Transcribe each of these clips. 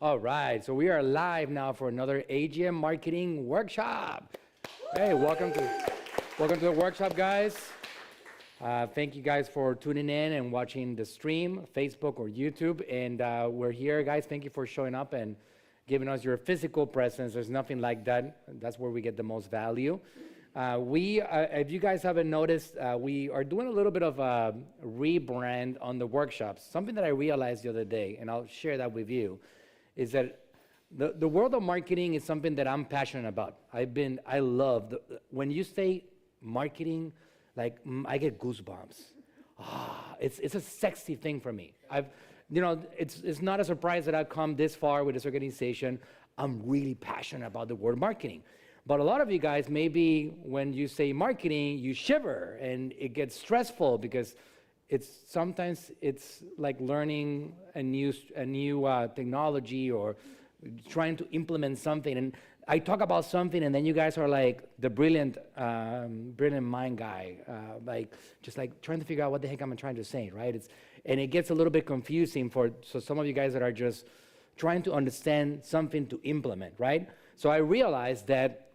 All right, so we are live now for another AGM marketing workshop. Hey, welcome to the workshop, guys. Thank you guys for tuning in and watching the stream, Facebook or YouTube. And we're here, guys. Thank you for showing up and giving us your physical presence. There's nothing like that. That's where we get the most value. If you guys haven't noticed, we are doing a little bit of a rebrand on the workshops. Something that I realized the other day, and I'll share that with you, is that the world of marketing is something that I'm passionate about. I love, when you say marketing, like I get goosebumps. It's a sexy thing for me. It's not a surprise that I've come this far with this organization. I'm really passionate about the word marketing. But a lot of you guys, maybe when you say marketing, you shiver and it gets stressful because sometimes it's like learning a new technology or trying to implement something. And I talk about something, and then you guys are like the brilliant mind guy, just trying to figure out what the heck I'm trying to say, right? And it gets a little bit confusing so some of you guys that are just trying to understand something to implement, right? So I realized that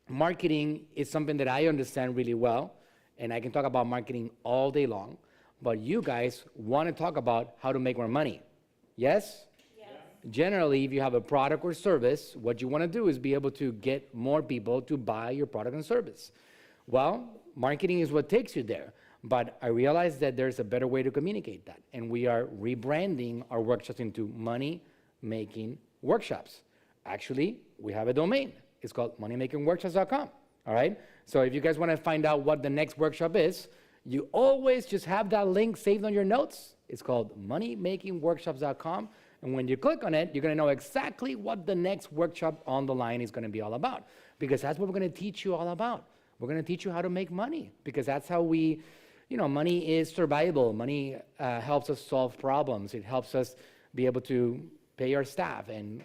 marketing is something that I understand really well, and I can talk about marketing all day long. But you guys want to talk about how to make more money. Yes? Yes. Generally, if you have a product or service, what you want to do is be able to get more people to buy your product and service. Well, marketing is what takes you there. But I realized that there's a better way to communicate that. And we are rebranding our workshops into money-making workshops. Actually, we have a domain. It's called moneymakingworkshops.com. All right? So if you guys want to find out what the next workshop is, you always just have that link saved on your notes. It's called moneymakingworkshops.com. And when you click on it, you're going to know exactly what the next workshop on the line is going to be all about. Because that's what we're going to teach you all about. We're going to teach you how to make money. Because that's how money is survivable. Money helps us solve problems. It helps us be able to pay our staff and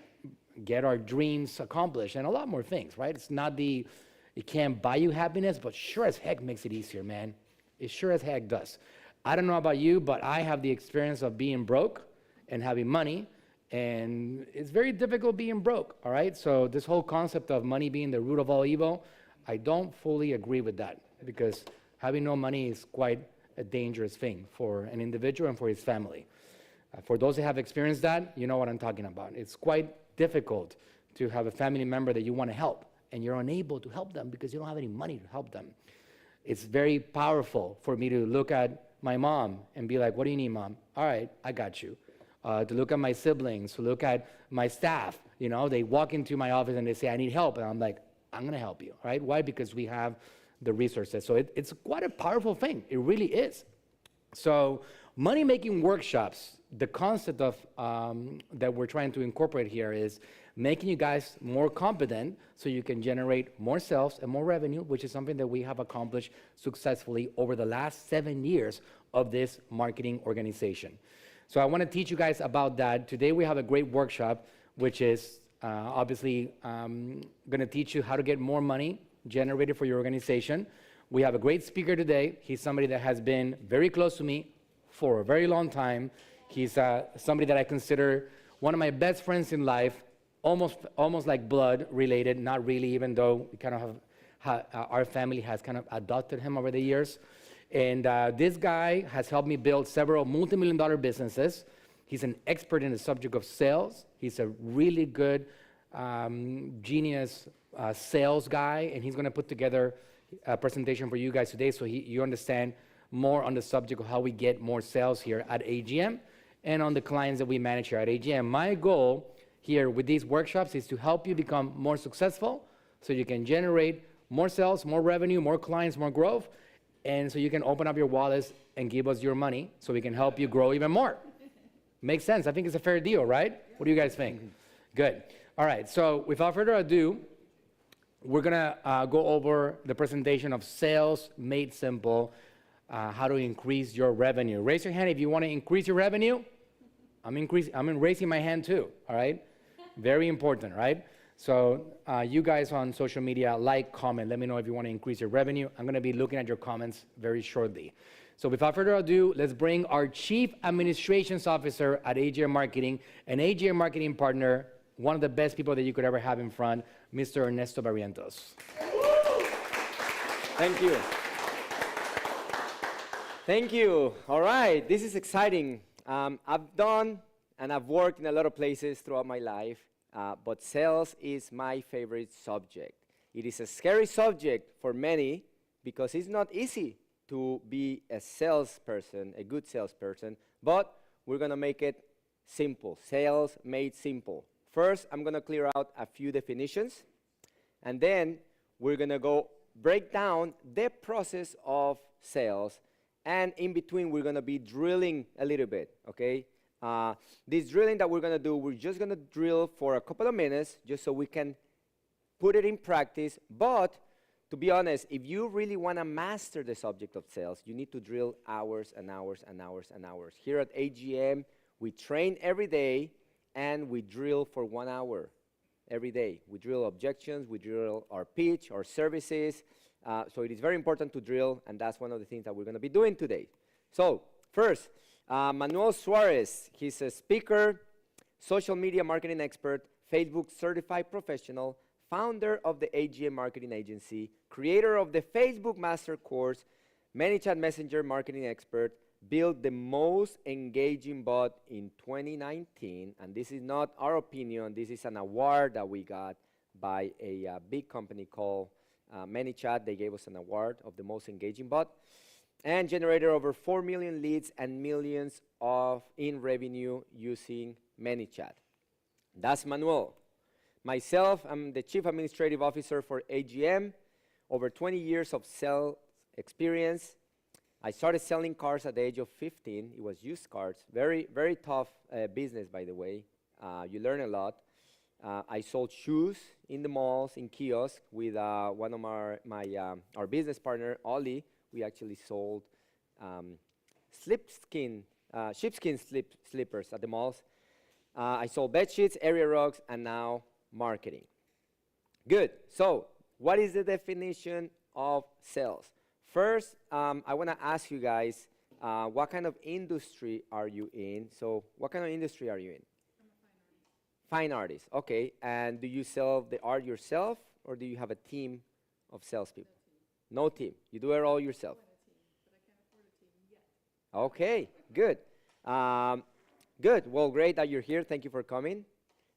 get our dreams accomplished and a lot more things, right? It can't buy you happiness, but sure as heck makes it easier, man. It sure as heck does. I don't know about you, but I have the experience of being broke and having money, and it's very difficult being broke, all right? So this whole concept of money being the root of all evil, I don't fully agree with that, because having no money is quite a dangerous thing for an individual and for his family. For those that have experienced that, you know what I'm talking about. It's quite difficult to have a family member that you want to help, and you're unable to help them because you don't have any money to help them. It's very powerful for me to look at my mom and be like, what do you need, Mom? All right, I got you. To look at my siblings, to look at my staff. They walk into my office and they say, I need help. And I'm like, I'm going to help you, right? Why? Because we have the resources. So it's quite a powerful thing. It really is. So money-making workshops, the concept of that we're trying to incorporate here is making you guys more competent so you can generate more sales and more revenue, which is something that we have accomplished successfully over the last 7 years of this marketing organization. So I want to teach you guys about that. Today we have a great workshop, which is obviously going to teach you how to get more money generated for your organization. We have a great speaker today. He's somebody that has been very close to me for a very long time. He's somebody that I consider one of my best friends in life, almost like blood related, not really, even though we kind of our family has kind of adopted him over the years. And this guy has helped me build several multi-million-dollar businesses. He's an expert in the subject of sales. He's a really good, genius sales guy, and he's going to put together a presentation for you guys today so you understand more on the subject of how we get more sales here at AGM and on the clients that we manage here at AGM. My goal here with these workshops is to help you become more successful so you can generate more sales, more revenue, more clients, more growth, and so you can open up your wallets and give us your money so we can help you grow even more. Makes sense. I think it's a fair deal, right? What do you guys think? Good. All right. So without further ado, we're going to go over the presentation of Sales Made Simple, how to increase your revenue. Raise your hand if you want to increase your revenue. I'm raising my hand too, all right? Very important, right? So you guys on social media, comment, let me know if you want to increase your revenue. I'm going to be looking at your comments very shortly. So without further ado, let's bring our Chief Administrations Officer at 𝗙𝗎𝗓 Marketing, an 𝗙𝗎𝗓 Marketing partner, one of the best people that you could ever have in front, Mr. Ernesto Barrientos. Thank you. Thank you. All right, this is exciting. I've done and I've worked in a lot of places throughout my life, but sales is my favorite subject. It is a scary subject for many because it's not easy to be a salesperson, a good salesperson, but we're going to make it simple. Sales made simple. First, I'm going to clear out a few definitions, and then we're going to go break down the process of sales, and in between, we're going to be drilling a little bit, okay? This drilling that we're going to do, we're just going to drill for a couple of minutes just so we can put it in practice. But to be honest, if you really want to master the subject of sales, you need to drill hours and hours and hours and hours. Here at AGM, we train every day and we drill for 1 hour every day. We drill objections, we drill our pitch, our services. So it is very important to drill, and that's one of the things that we're going to be doing today. So first, Manuel Suarez, he's a speaker, social media marketing expert, Facebook certified professional, founder of the AGM Marketing Agency, creator of the Facebook Master Course, ManyChat Messenger marketing expert, built the most engaging bot in 2019, and this is not our opinion, this is an award that we got by a big company called ManyChat. They gave us an award of the most engaging bot, and generated over 4 million leads and millions in revenue using ManyChat. That's Manuel. Myself, I'm the Chief Administrative Officer for AGM, over 20 years of sales experience. I started selling cars at the age of 15. It was used cars. Very, very tough business, by the way. You learn a lot. I sold shoes in the malls, in kiosks, with one of our business partner, Ollie. We actually sold sheepskin slippers at the malls. I sold bed sheets, area rugs, and now marketing. Good. So what is the definition of sales? First, I want to ask you guys, what kind of industry are you in? So what kind of industry are you in? I'm a fine artist. Fine artist. Okay. And do you sell the art yourself, or do you have a team of salespeople? No team. You do it all yourself. I want a team, but I can't afford a team yet. Okay. Good. Good. Well, great that you're here. Thank you for coming.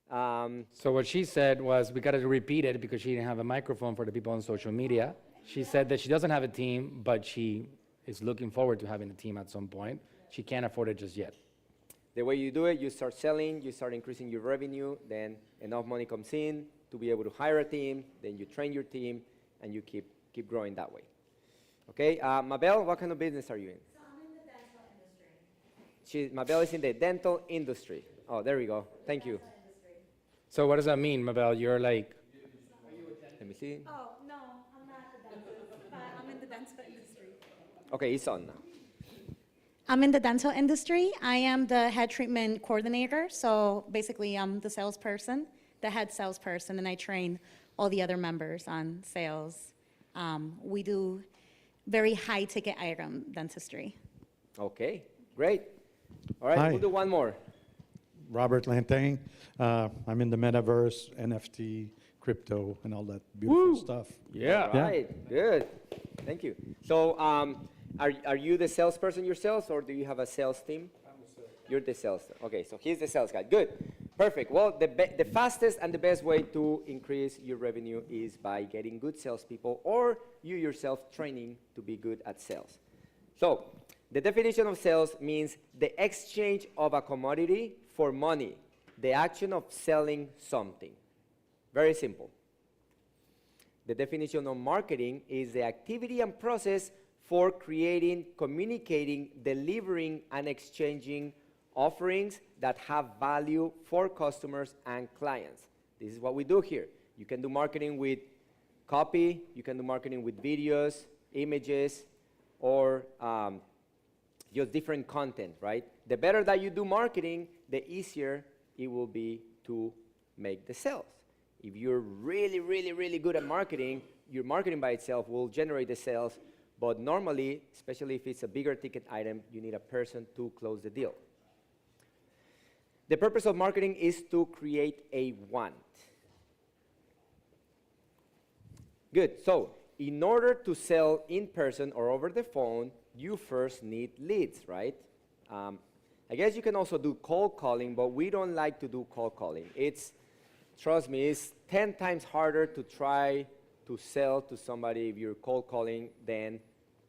So what she said was, we got to repeat it because she didn't have a microphone for the people on social media. She said that she doesn't have a team, but she is looking forward to having a team at some point. She can't afford it just yet. The way you do it, you start selling, you start increasing your revenue, then enough money comes in to be able to hire a team, then you train your team, and you keep growing that way. Okay, Mabel, what kind of business are you in? So I'm in the dental industry. Mabel is in the dental industry. Oh, there we go. Thank you. Dental industry. So what does that mean, Mabel? You're like, Let me see. Oh, no, I'm not a dentist, but I'm in the dental industry. Okay, it's on now. I'm in the dental industry. I am the head treatment coordinator. So basically, I'm the salesperson, the head salesperson, and I train all the other members on sales. We do very high ticket item dentistry. Okay, great. All right, Hi. we'll do one more. Robert Lantang. I'm in the metaverse, NFT, crypto, and all that beautiful stuff. yeah. All right, good. Thank you. So, are you the salesperson yourself, or do you have a sales team? I'm the sales. You're the sales. Okay, so he's the sales guy. Good, perfect. Well, the fastest and the best way to increase your revenue is by getting good salespeople, or you yourself training to be good at sales. So, the definition of sales means the exchange of a commodity for money, the action of selling something. Very simple. The definition of marketing is the activity and process for creating, communicating, delivering, and exchanging offerings that have value for customers and clients. This is what we do here. You can do marketing with copy, you can do marketing with videos, images, or just different content, right? The better that you do marketing, the easier it will be to make the sales. If you're really, really, really good at marketing, your marketing by itself will generate the sales But normally, especially if it's a bigger ticket item, you need a person to close the deal. The purpose of marketing is to create a want. Good, so in order to sell in person or over the phone, you first need leads, right? I guess you can also do cold calling, but we don't like to do cold calling. Trust me, it's 10 times harder to try to sell to somebody if you're cold calling than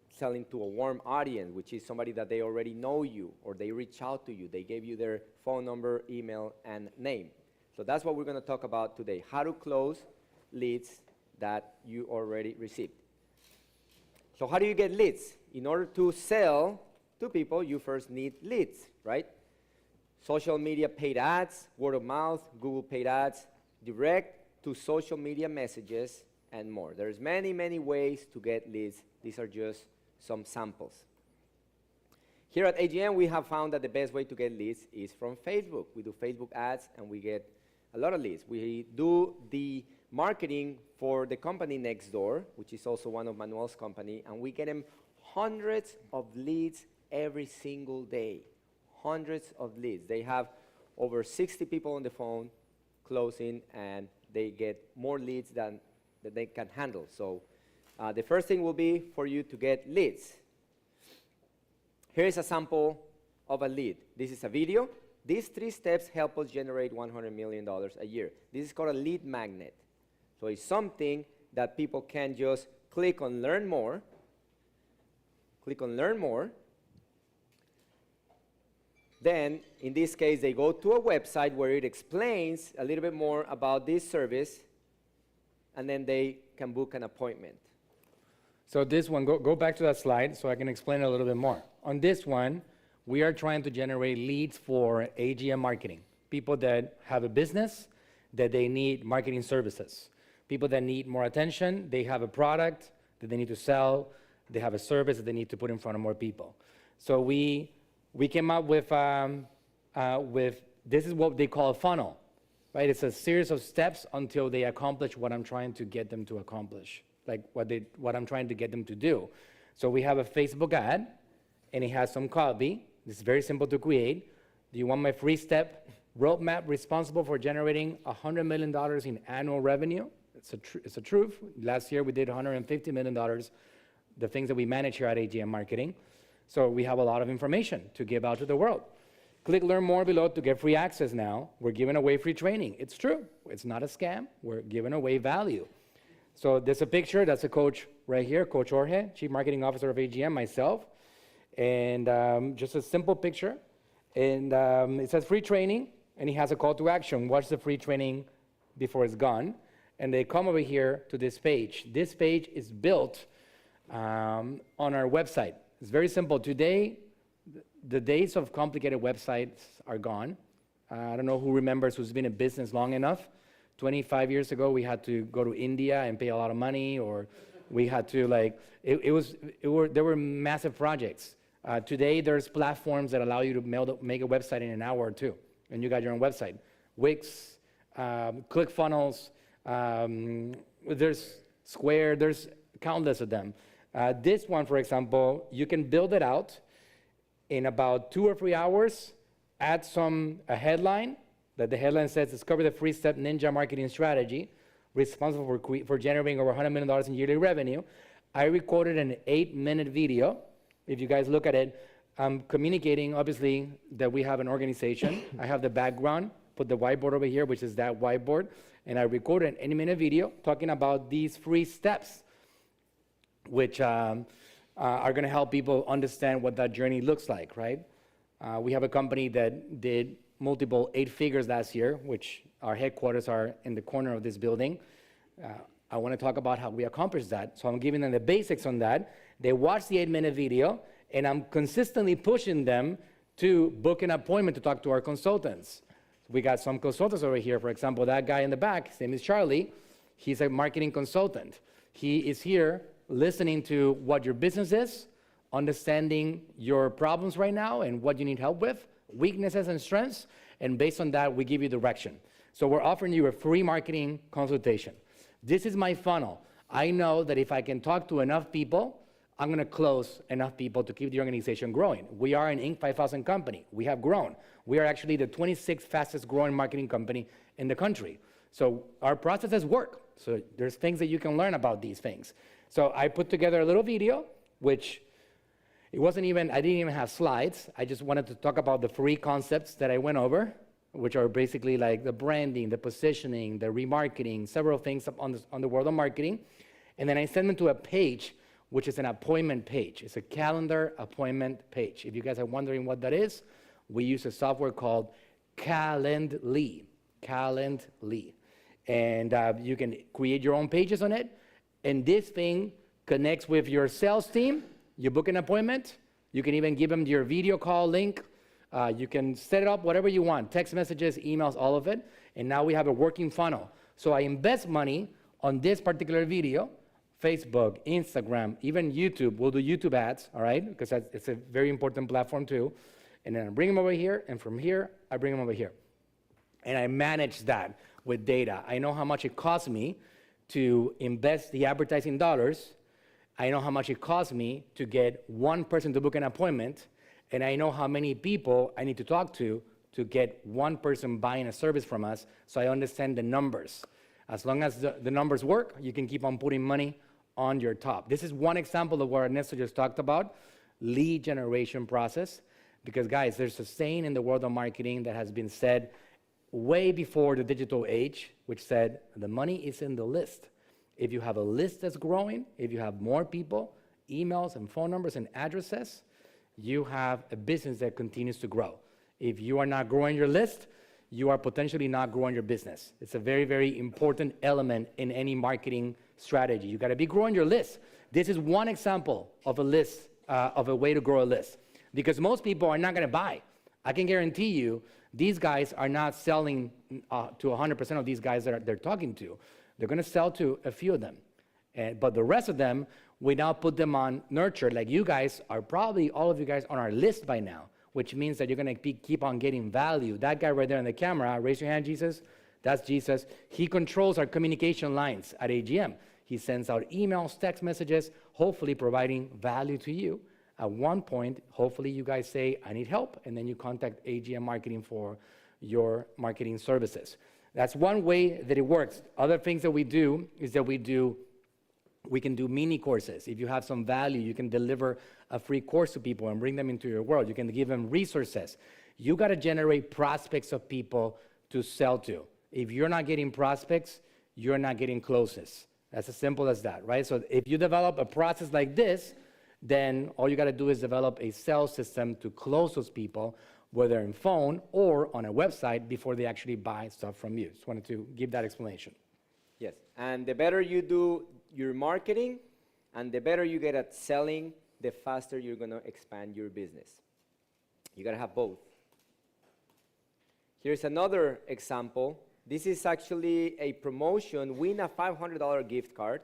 selling to a warm audience, which is somebody that they already know you, or they reach out to you. They gave you their phone number, email, and name. So that's what we're going to talk about today, how to close leads that you already received. So how do you get leads? In order to sell to people, you first need leads, right? Social media paid ads, word of mouth, Google paid ads, direct to social media messages, and more. There's many, many ways to get leads. These are just some samples. Here at AGM, we have found that the best way to get leads is from Facebook. We do Facebook ads, and we get a lot of leads. We do the marketing for the company next door, which is also one of Manuel's company, and we get them hundreds of leads every single day. Hundreds of leads. They have over 60 people on the phone closing, and they get more leads than they can handle. So the first thing will be for you to get leads. Here is a sample of a lead. This is a video. These 3 steps help us generate $100 million a year. This is called a lead magnet. So it's something that people can just click on learn more. Click on learn more. Then, in this case, they go to a website where it explains a little bit more about this service, and then they can book an appointment. So this one, go back to that slide so I can explain a little bit more. On this one, we are trying to generate leads for AGM marketing. People that have a business, that they need marketing services. People that need more attention, they have a product that they need to sell, they have a service that they need to put in front of more people. So we came up with this is what they call a funnel, right? It's a series of steps until they accomplish what I'm trying to get them to accomplish, like what I'm trying to get them to do. So we have a Facebook ad, and it has some copy. It's very simple to create. Do you want my free step roadmap responsible for generating $100 million in annual revenue? It's a truth. Last year we did $150 million, the things that we manage here at AGM Marketing. So we have a lot of information to give out to the world. Click learn more below to get free access now. We're giving away free training. It's true. It's not a scam. We're giving away value. So there's a picture. That's a coach right here, Coach 𝗙𝗢𝗄𝗄, Chief Marketing Officer of AGM, myself. And just a simple picture. And it says free training, and he has a call to action. Watch the free training before it's gone. And they come over here to this page. This page is built on our website. It's very simple. Today, the days of complicated websites are gone. I don't know who remembers who's been in business long enough. 25 years ago, we had to go to India and pay a lot of money, or we had to there were massive projects. Today, there's platforms that allow you to make a website in an hour or two, and you got your own website. Wix, ClickFunnels, there's Square, there's countless of them. This one, for example, you can build it out in about 2 or 3 hours, add a headline, that the headline says, discover the free step ninja marketing strategy, responsible for generating over $100 million in yearly revenue. I recorded an 8-minute video. If you guys look at it, I'm communicating, obviously, that we have an organization. I have the background, put the whiteboard over here, which is that whiteboard, and I recorded an 8-minute video talking about these free steps, which are going to help people understand what that journey looks like, right? We have a company that did multiple 8 figures last year, which our headquarters are in the corner of this building. I want to talk about how we accomplished that. So I'm giving them the basics on that. They watch the 8-minute video, and I'm consistently pushing them to book an appointment to talk to our consultants. We got some consultants over here. For example, that guy in the back, his name is Charlie. He's a marketing consultant. He is here listening to what your business is, understanding your problems right now and what you need help with, weaknesses and strengths, and based on that, we give you direction. So we're offering you a free marketing consultation. This is my funnel. I know that if I can talk to enough people, I'm going to close enough people to keep the organization growing. We are an Inc. 5000 company. We have grown. We are actually the 26th fastest growing marketing company in the country. So our processes work. So there's things that you can learn about these things. So I put together a little video, which I didn't even have slides. I just wanted to talk about the 3 concepts that I went over, which are basically like the branding, the positioning, the remarketing, several things on the world of marketing. And then I sent them to a page, which is an appointment page. It's a calendar appointment page. If you guys are wondering what that is, we use a software called Calendly. Calendly. And you can create your own pages on it. And this thing connects with your sales team. You book an appointment. You can even give them your video call link. You can set it up whatever you want, text messages, emails, all of it. And now we have a working funnel. So I invest money on this particular video. Facebook, Instagram, even YouTube. We'll do YouTube ads, all right? Because it's a very important platform too. And then I bring them over here, and from here, I bring them over here. And I manage that with data. I know how much it costs me to invest the advertising dollars. I know how much it costs me to get one person to book an appointment. And I know how many people I need to talk to get one person buying a service from us, so I understand the numbers. As long as the numbers work, you can keep on putting money on your top. This is one example of what Ernesto just talked about, lead generation process. Because guys, there's a saying in the world of marketing that has been said way before the digital age, which said, the money is in the list. If you have a list that's growing, if you have more people, emails and phone numbers and addresses, you have a business that continues to grow. If you are not growing your list, you are potentially not growing your business. It's a very, very important element in any marketing strategy. You gotta be growing your list. This is one example of a list, of a way to grow a list. Because most people are not gonna buy. I can guarantee you, these guys are not selling to 100% of these guys that they're talking to. They're gonna sell to a few of them. But the rest of them, we now put them on nurture. Like you guys are probably, all of you guys, on our list by now, which means that you're gonna keep on getting value. That guy right there in the camera, raise your hand, Jesus. That's Jesus. He controls our communication lines at AGM. He sends out emails, text messages, hopefully providing value to you. At one point, hopefully you guys say, I need help, and then you contact AGM Marketing for your marketing services. That's one way that it works. Other things that we do is that we can do mini courses. If you have some value, you can deliver a free course to people and bring them into your world. You can give them resources. You gotta generate prospects of people to sell to. If you're not getting prospects, you're not getting closes. That's as simple as that, right? So if you develop a process like this, then all you gotta do is develop a sales system to close those people, whether in phone or on a website, before they actually buy stuff from you. Just wanted to give that explanation. Yes, and the better you do your marketing and the better you get at selling, the faster you're gonna expand your business. You gotta have both. Here's another example. This is actually a promotion, win a $500 gift card,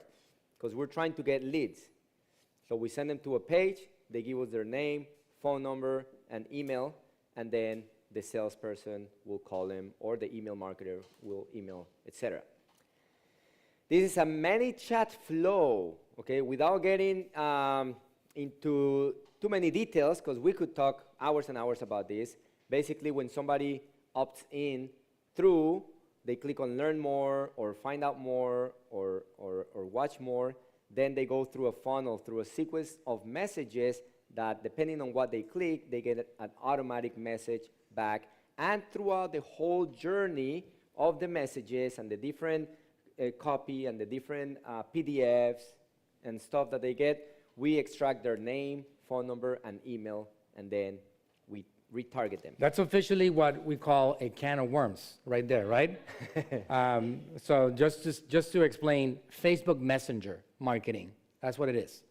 because we're trying to get leads. So we send them to a page, they give us their name, phone number, and email, and then the salesperson will call them, or the email marketer will email, etc. This is a ManyChat flow, okay, without getting into too many details, because we could talk hours and hours about this. Basically, when somebody opts in through, they click on learn more, or find out more, or watch more, then they go through a funnel, through a sequence of messages that, depending on what they click, they get an automatic message back. And throughout the whole journey of the messages and the different copy and the different PDFs and stuff that they get, we extract their name, phone number, and email, and then we retarget them. That's officially what we call a can of worms right there, right? So just to explain, Facebook Messenger marketing, that's what it is.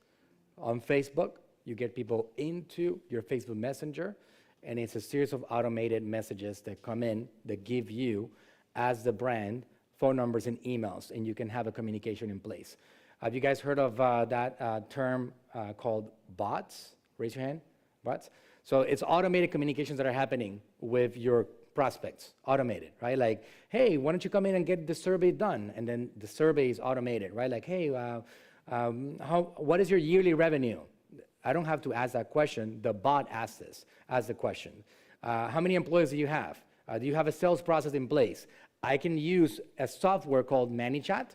On Facebook, you get people into your Facebook Messenger, and it's a series of automated messages that come in that give you, as the brand, phone numbers and emails, and you can have a communication in place. Have you guys heard of that term called bots? Raise your hand, bots. So it's automated communications that are happening with your prospects, automated, right? Like, hey, why don't you come in and get the survey done? And then the survey is automated, right? Like, hey, What is your yearly revenue? I don't have to ask that question. The bot asks the question. How many employees do you have? Do you have a sales process in place? I can use a software called ManyChat.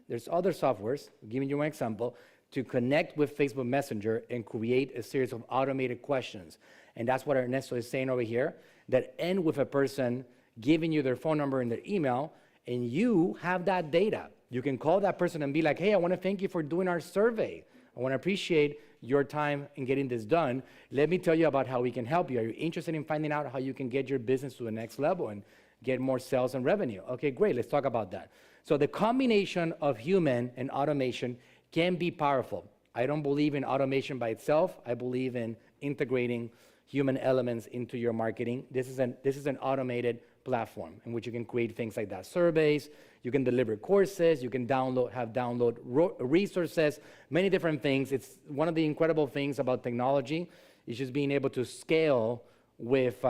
There's other softwares, giving you one example, to connect with Facebook Messenger and create a series of automated questions. And that's what Ernesto is saying over here, that end with a person giving you their phone number and their email, and you have that data. You can call that person and be like, hey, I want to thank you for doing our survey. I want to appreciate your time in getting this done. Let me tell you about how we can help you. Are you interested in finding out how you can get your business to the next level and get more sales and revenue? Okay, great, let's talk about that. So the combination of human and automation can be powerful. I don't believe in automation by itself. I believe in integrating human elements into your marketing. This is an automated platform in which you can create things like that. Surveys, you can deliver courses, you can download resources, many different things. It's one of the incredible things about technology is just being able to scale with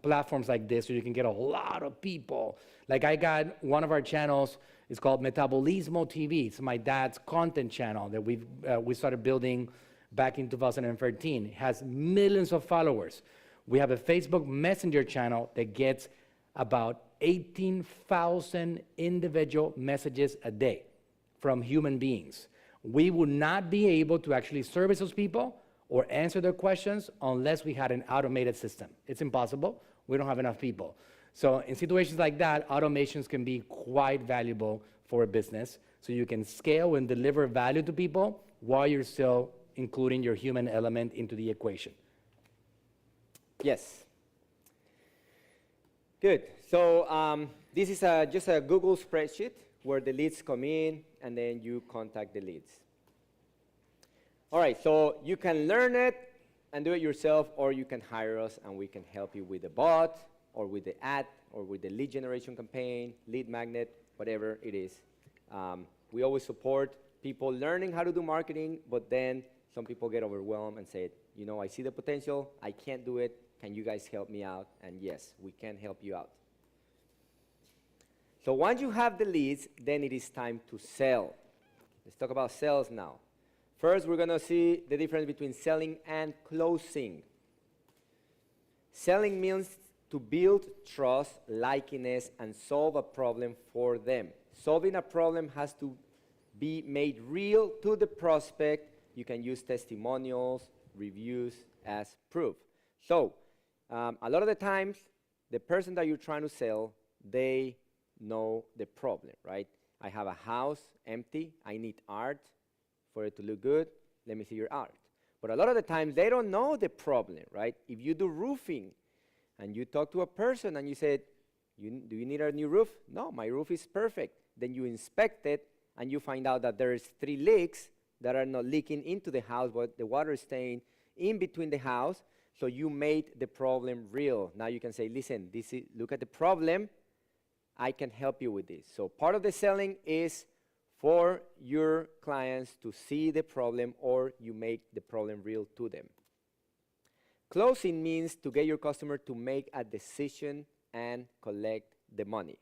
platforms like this so you can get a lot of people. Like I got one of our channels, it's called Metabolismo TV. It's my dad's content channel that we started building back in 2013. It has millions of followers. We have a Facebook Messenger channel that gets about 18,000 individual messages a day from human beings. We would not be able to actually service those people or answer their questions unless we had an automated system. It's impossible. We don't have enough people. So in situations like that, automations can be quite valuable for a business. So you can scale and deliver value to people while you're still including your human element into the equation. Yes. Good. So this is just a Google spreadsheet where the leads come in and then you contact the leads. All right, so you can learn it and do it yourself, or you can hire us and we can help you with the bot or with the ad or with the lead generation campaign, lead magnet, whatever it is. We always support people learning how to do marketing, but then some people get overwhelmed and say, you know, I see the potential, I can't do it, can you guys help me out? And yes, we can help you out. So once you have the leads, then it is time to sell. Let's talk about sales now. First, we're going to see the difference between selling and closing. Selling means to build trust, likeness, and solve a problem for them. Solving a problem has to be made real to the prospect. You can use testimonials, reviews as proof. So, a lot of the times, the person that you're trying to sell, they know the problem, right? I have a house empty, I need art for it to look good, let me see your art. But a lot of the times, they don't know the problem, right? If you do roofing, and you talk to a person and you said, do you need a new roof? No, my roof is perfect. Then you inspect it, and you find out that there is 3 leaks that are not leaking into the house, but the water is staying in between the house. So you made the problem real. Now you can say, listen, look at the problem. I can help you with this. So part of the selling is for your clients to see the problem, or you make the problem real to them. Closing means to get your customer to make a decision and collect the money.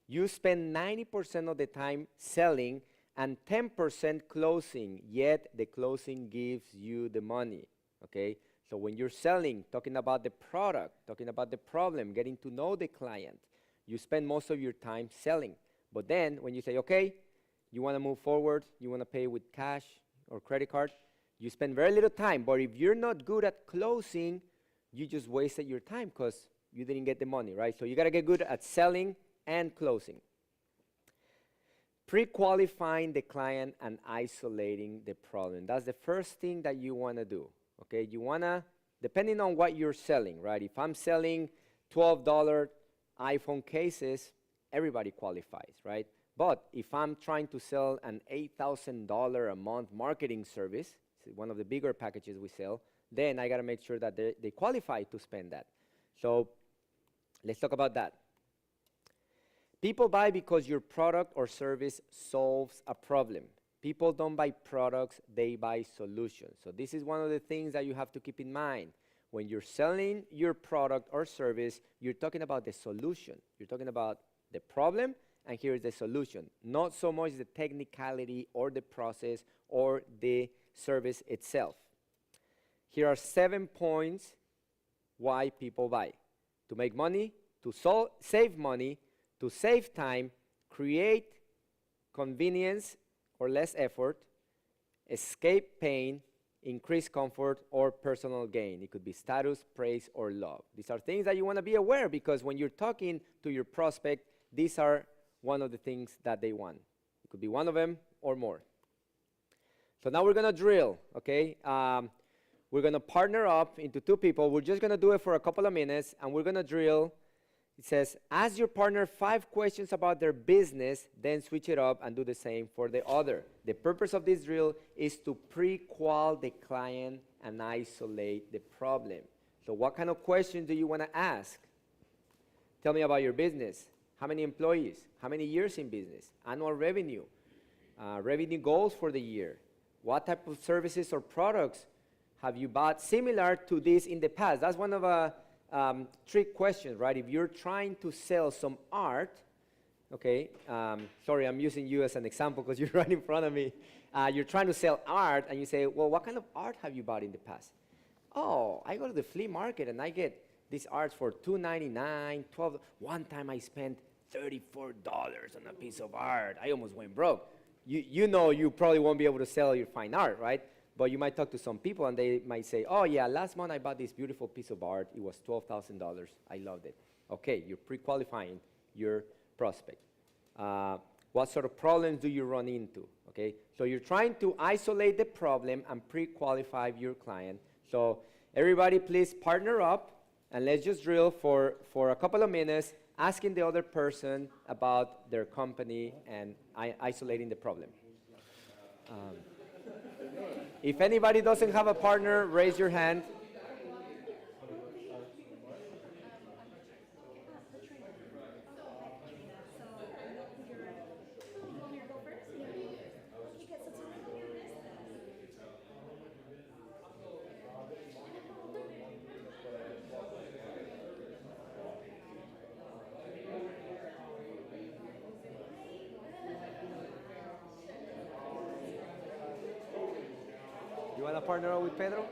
You spend 90% of the time selling and 10% closing, yet the closing gives you the money, okay? So when you're selling, talking about the product, talking about the problem, getting to know the client, you spend most of your time selling. But then when you say, okay, you want to move forward, you want to pay with cash or credit card, you spend very little time. But if you're not good at closing, you just wasted your time because you didn't get the money, right? So you got to get good at selling and closing. Pre-qualifying the client and isolating the problem. That's the first thing that you want to do, okay? You want to, depending on what you're selling, right? If I'm selling $12 iPhone cases, everybody qualifies, right? But if I'm trying to sell an $8,000 a month marketing service, one of the bigger packages we sell, then I got to make sure that they qualify to spend that. So let's talk about that. People buy because your product or service solves a problem. People don't buy products, they buy solutions. So this is one of the things that you have to keep in mind. When you're selling your product or service, you're talking about the solution. You're talking about the problem, and here is the solution. Not so much the technicality or the process or the service itself. Here are 7 points why people buy. To make money, to save money, to save time, create convenience or less effort, escape pain, increase comfort, or personal gain. It could be status, praise, or love. These are things that you want to be aware, because when you're talking to your prospect, these are one of the things that they want. It could be one of them or more. So now we're going to drill, okay? We're going to partner up into 2 people. We're just going to do it for a couple of minutes, and we're going to drill. It says, ask your partner 5 questions about their business, then switch it up and do the same for the other. The purpose of this drill is to pre-qual the client and isolate the problem. So what kind of questions do you want to ask? Tell me about your business. How many employees? How many years in business? Annual revenue? Revenue goals for the year? What type of services or products have you bought similar to this in the past? That's one of a trick questions, right? If you're trying to sell some art, okay, sorry, I'm using you as an example because you're right in front of me. You're trying to sell art, and you say, well, what kind of art have you bought in the past? Oh, I go to the flea market and I get these arts for $2.99, $12. One time I spent $34 on a piece of art. I almost went broke. You know you probably won't be able to sell your fine art, right? But you might talk to some people and they might say, oh yeah, last month I bought this beautiful piece of art. It was $12,000. I loved it. Okay, you're pre-qualifying your prospect. What sort of problems do you run into? Okay, so you're trying to isolate the problem and pre-qualify your client. So everybody please partner up and let's just drill for a couple of minutes, asking the other person about their company and isolating the problem. If anybody doesn't have a partner, raise your hand. You want to partner up with Pedro?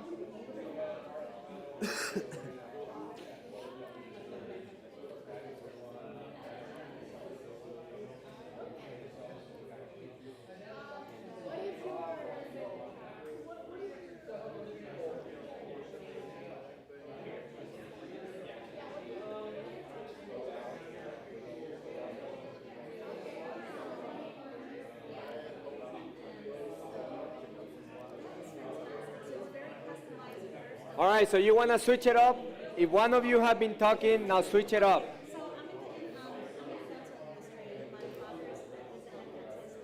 All right, so you want to switch it up? If one of you have been talking, now switch it up. So I'm in the dental industry. My father is a dentist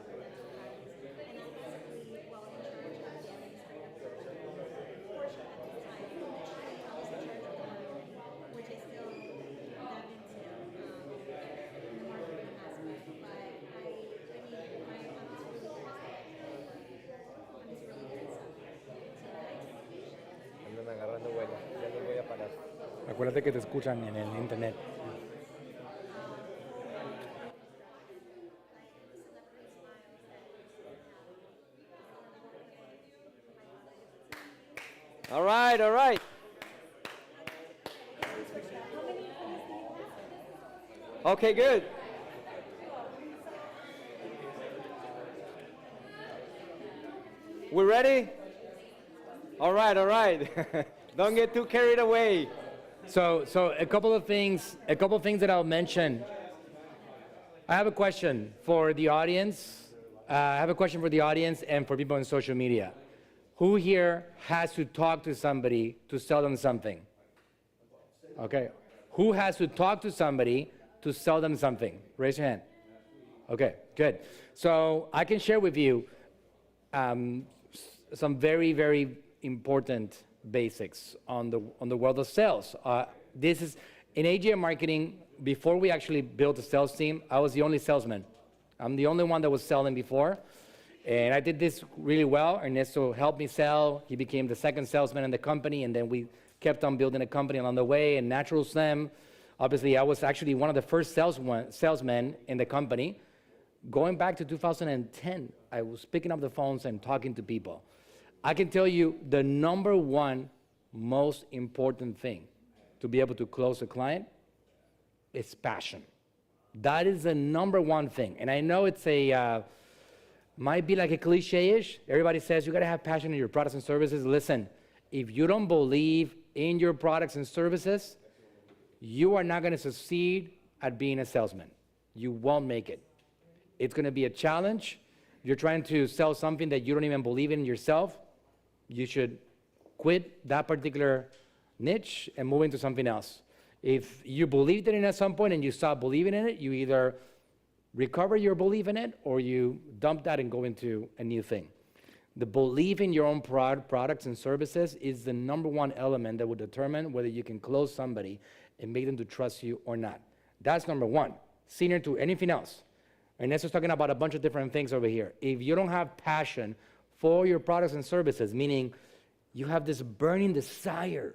with a dental practice, and I'm basically well in charge of getting straight up the portion at this time. Initially, I was in charge of the marketing, which I still dive into the marketing aspect. But I'm just really impressed with I'm just really good at something. Andan agarrando vuelo, ya los voy a parar. Acuérdate que te escuchan en el internet. All right, all right. Okay, good. We ready? All right, all right. Don't get too carried away. So a couple of things that I'll mention. I have a question for the audience. And for people on social media. Who here has to talk to somebody to sell them something? Okay. Who has to talk to somebody to sell them something? Raise your hand. Okay, good. So I can share with you some very, very important basics on the world of sales. This is in AGM marketing. Before we actually built a sales team, I was the only salesman. I'm the only one that was selling before, and I did this really well. Ernesto helped me sell. He became the second salesman in the company, and then we kept on building a company along the way. And Natural Slim, Obviously, I was actually one of the first salesmen in the company. Going back to 2010, I was picking up the phones and talking to people. I can tell you the number one most important thing to be able to close a client is passion. That is the number one thing. And I know it's might be like a cliche-ish. Everybody says you gotta have passion in your products and services. Listen, if you don't believe in your products and services, you are not gonna succeed at being a salesman. You won't make it. It's gonna be a challenge. You're trying to sell something that you don't even believe in yourself. You should quit that particular niche and move into something else. If you believed in it at some point and you stop believing in it, you either recover your belief in it or you dump that and go into a new thing. The belief in your own products and services is the number one element that will determine whether you can close somebody and make them to trust you or not. That's number one. Senior to anything else. Ernesto's talking about a bunch of different things over here. If you don't have passion for your products and services, meaning you have this burning desire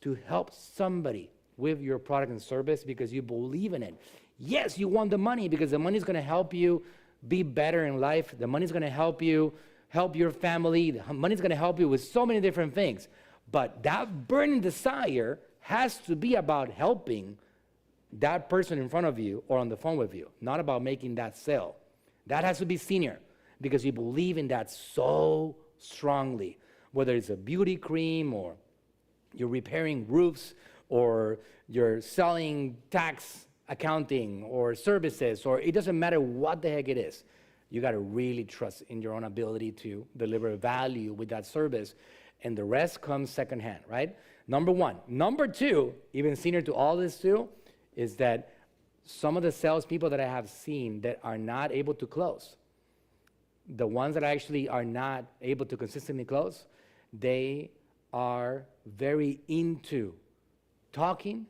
to help somebody with your product and service because you believe in it. Yes, you want the money because the money is going to help you be better in life. The money is going to help you help your family. The money is going to help you with so many different things. But that burning desire has to be about helping that person in front of you or on the phone with you, not about making that sale. That has to be senior because you believe in that so strongly, whether it's a beauty cream or you're repairing roofs or you're selling tax accounting or services, or it doesn't matter what the heck it is. You got to really trust in your own ability to deliver value with that service, and the rest comes secondhand, right? Number one. Number two, even senior to all this too, is that some of the salespeople that I have seen that are not able to close, the ones that actually are not able to consistently close, they are very into talking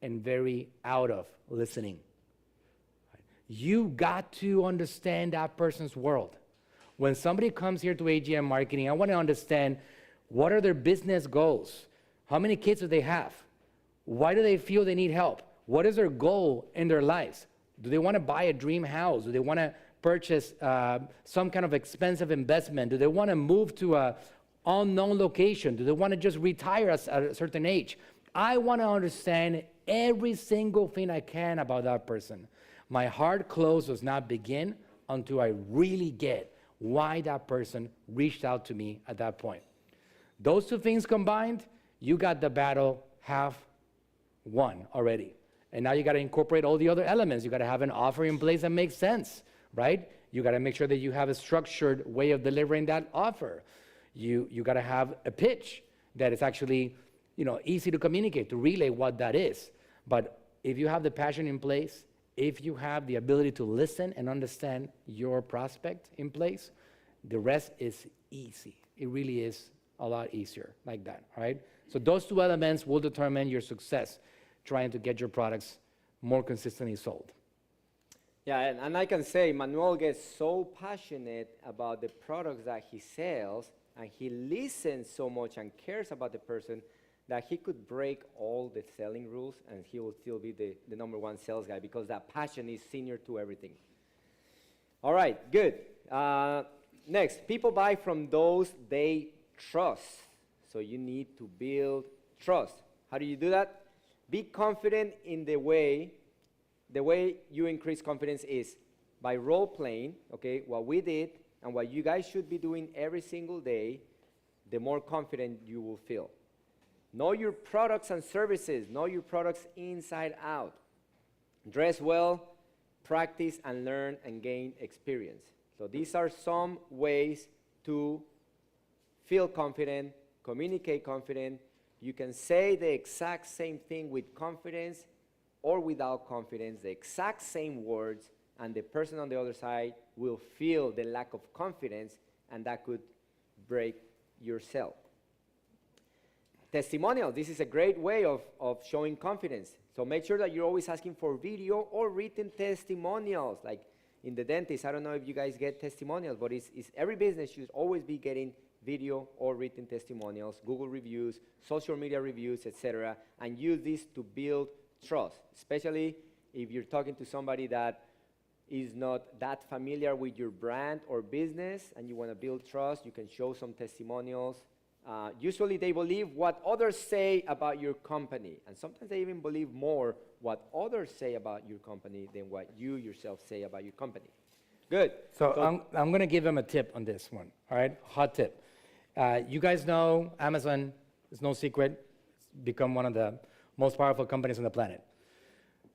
and very out of listening. You got to understand that person's world. When somebody comes here to AGM Marketing, I want to understand what are their business goals? How many kids do they have? Why do they feel they need help? What is their goal in their lives? Do they want to buy a dream house? Do they want to purchase some kind of expensive investment? Do they want to move to an unknown location? Do they want to just retire at a certain age? I want to understand every single thing I can about that person. My hard close does not begin until I really get why that person reached out to me at that point. Those two things combined, you got the battle half won already. And now you got to incorporate all the other elements. You got to have an offer in place that makes sense, right? You got to make sure that you have a structured way of delivering that offer. You got to have a pitch that is actually, easy to communicate, to relay what that is. But if you have the passion in place, if you have the ability to listen and understand your prospect in place, the rest is easy. It really is a lot easier like that, all right? So those two elements will determine your success trying to get your products more consistently sold. Yeah, and I can say Manuel gets so passionate about the products that he sells, and he listens so much and cares about the person that he could break all the selling rules and he will still be the number one sales guy because that passion is senior to everything. All right, good. Next, people buy from those they trust. So you need to build trust. How do you do that? Be confident in the way you increase confidence is by role playing, okay, what we did and what you guys should be doing every single day, the more confident you will feel. Know your products and services. Know your products inside out. Dress well, practice and learn and gain experience. So these are some ways to feel confident, communicate confident. You can say the exact same thing with confidence or without confidence, the exact same words, and the person on the other side will feel the lack of confidence, and that could break your sale. Testimonial. This is a great way of showing confidence. So make sure that you're always asking for video or written testimonials. Like in the dentist, I don't know if you guys get testimonials, but it's every business should always be getting video or written testimonials, Google reviews, social media reviews, etc., and use this to build trust, especially if you're talking to somebody that is not that familiar with your brand or business and you want to build trust. You can show some testimonials. Usually they believe what others say about your company, and sometimes they even believe more what others say about your company than what you yourself say about your company. Good. So I'm going to give them a tip on this one, all right? Hot tip. You guys know Amazon is no secret. It's become one of the most powerful companies on the planet.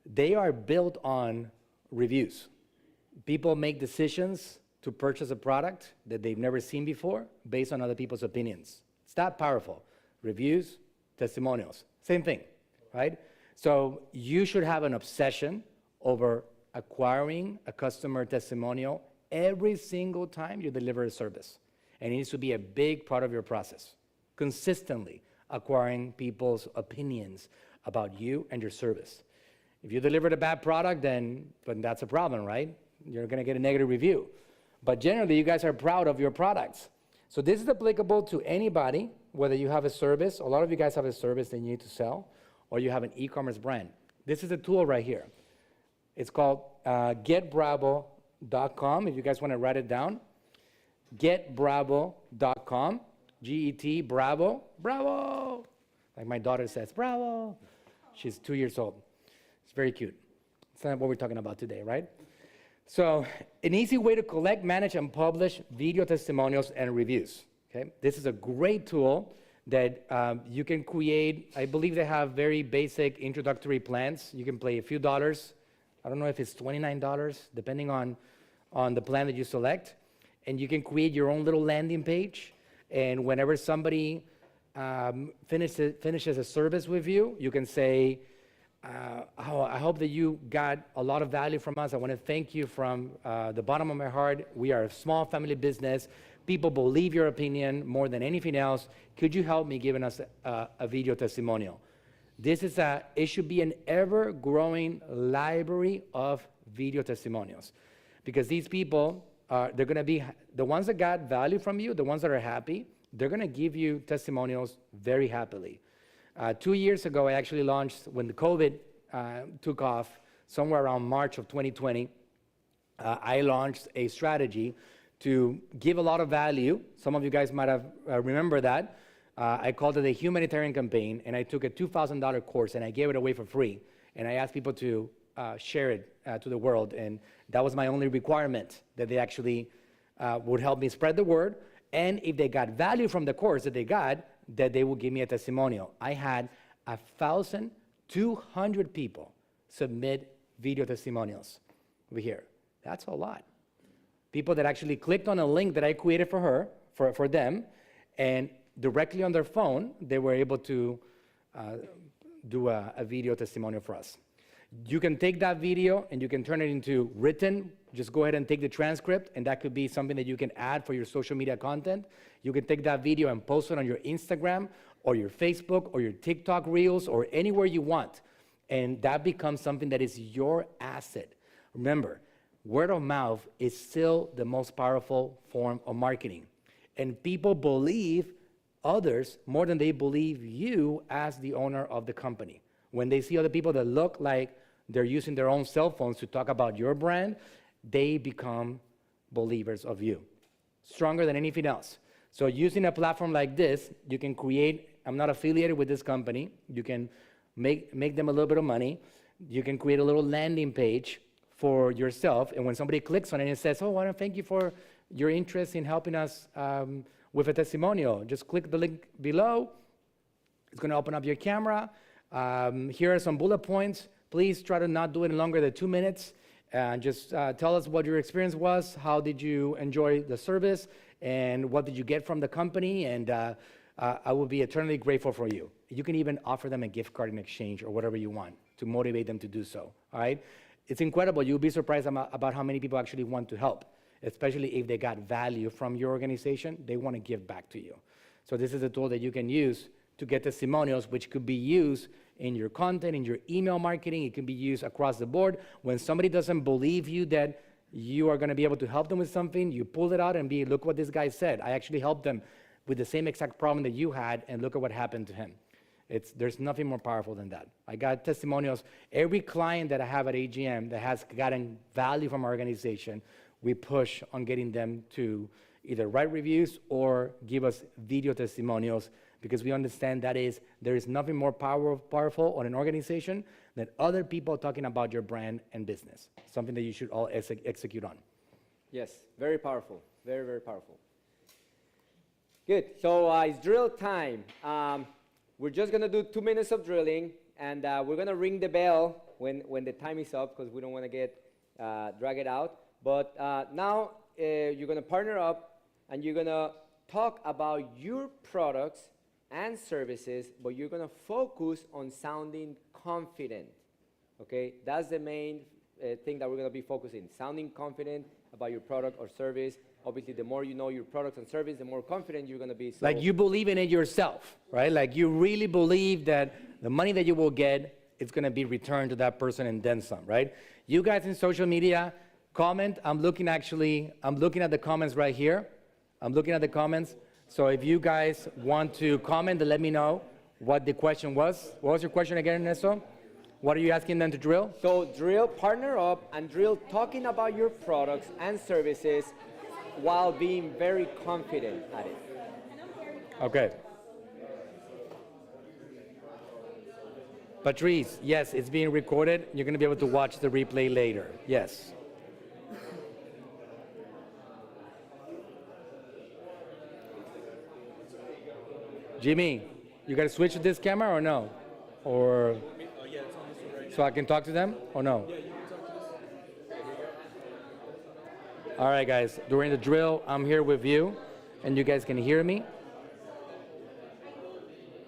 They are built on reviews. People make decisions to purchase a product that they've never seen before based on other people's opinions. It's that powerful. Reviews, testimonials, same thing, right? So you should have an obsession over acquiring a customer testimonial every single time you deliver a service. And it needs to be a big part of your process. Consistently acquiring people's opinions about you and your service. If you delivered a bad product, then that's a problem, right? You're going to get a negative review. But generally, you guys are proud of your products. So this is applicable to anybody, whether you have a service, a lot of you guys have a service that you need to sell, or you have an e-commerce brand. This is a tool right here. It's called 𝗙𝗢𝗟𝗢𝗪.com, if you guys want to write it down. 𝗙𝗢𝗟𝗢𝗪.com, G-E-T, bravo, bravo. Like my daughter says, bravo. She's 2 years old. It's very cute. It's not what we're talking about today, right? So an easy way to collect, manage, and publish video testimonials and reviews. Okay? This is a great tool that you can create. I believe they have very basic introductory plans. You can pay a few dollars. I don't know if it's $29, depending on the plan that you select. And you can create your own little landing page. And whenever somebody finishes a service with you, you can say, I hope that you got a lot of value from us. I want to thank you from the bottom of my heart. We are a small family business. People believe your opinion more than anything else. Could you help me giving us a video testimonial? It should be an ever-growing library of video testimonials, because these people, they're going to be the ones that got value from you, the ones that are happy. They're going to give you testimonials very happily. 2 years ago, I actually launched, when the COVID took off, somewhere around March of 2020, I launched a strategy to give a lot of value. Some of you guys might have remember that. I called it a humanitarian campaign, and I took a $2,000 course, and I gave it away for free. And I asked people to share it to the world, and that was my only requirement, that they actually would help me spread the word, and if they got value from the course that they got, that they would give me a testimonial. I had 1,200 people submit video testimonials over here. That's a lot. People that actually clicked on a link that I created for them, and directly on their phone, they were able to do a video testimonial for us. You can take that video and you can turn it into written. Just go ahead and take the transcript, and that could be something that you can add for your social media content. You can take that video and post it on your Instagram or your Facebook or your TikTok Reels or anywhere you want. And that becomes something that is your asset. Remember, word of mouth is still the most powerful form of marketing. And people believe others more than they believe you as the owner of the company. When they see other people that look like they're using their own cell phones to talk about your brand, they become believers of you, stronger than anything else. So using a platform like this, you can create, I'm not affiliated with this company, you can make them a little bit of money, you can create a little landing page for yourself, and when somebody clicks on it, it says, oh, I want to thank you for your interest in helping us with a testimonial. Just click the link below. It's going to open up your camera. Here are some bullet points. Please try to not do it in longer than 2 minutes. And just tell us what your experience was, how did you enjoy the service, and what did you get from the company, and I will be eternally grateful for you. You can even offer them a gift card in exchange or whatever you want to motivate them to do so, all right? It's incredible. You'll be surprised about how many people actually want to help, especially if they got value from your organization. They want to give back to you. So this is a tool that you can use to get testimonials, which could be used in your content, in your email marketing. It can be used across the board. When somebody doesn't believe you that you are going to be able to help them with something, you pull it out and look what this guy said. I actually helped them with the same exact problem that you had, and look at what happened to him. There's nothing more powerful than that. I got testimonials. Every client that I have at AGM that has gotten value from our organization, we push on getting them to either write reviews or give us video testimonials, because we understand there is nothing more powerful on an organization than other people talking about your brand and business, something that you should all execute on. Yes, very powerful. Very, very powerful. Good. So it's drill time. We're just going to do 2 minutes of drilling, and we're going to ring the bell when the time is up, because we don't want to drag it out. But now you're going to partner up, and you're going to talk about your products and services, but you're going to focus on sounding confident. Okay? That's the main thing that we're going to be focusing, sounding confident about your product or service. Obviously, the more you know your products and service, the more confident you're going to be. So like you believe in it yourself, right? Like you really believe that the money that you will get, it's going to be returned to that person and then some, right? You guys in social media, comment. I'm looking at the comments right here. I'm looking at the comments. So if you guys want to comment, then let me know what the question was. What was your question again, Ernesto? What are you asking them to drill? So drill, partner up, and drill talking about your products and services while being very confident at it. Okay. Patrice, yes, it's being recorded. You're going to be able to watch the replay later. Yes. Jimmy, you got to switch to this camera or no? Or so I can talk to them or no? Yeah, you can talk to us. All right, guys. During the drill, I'm here with you, and you guys can hear me.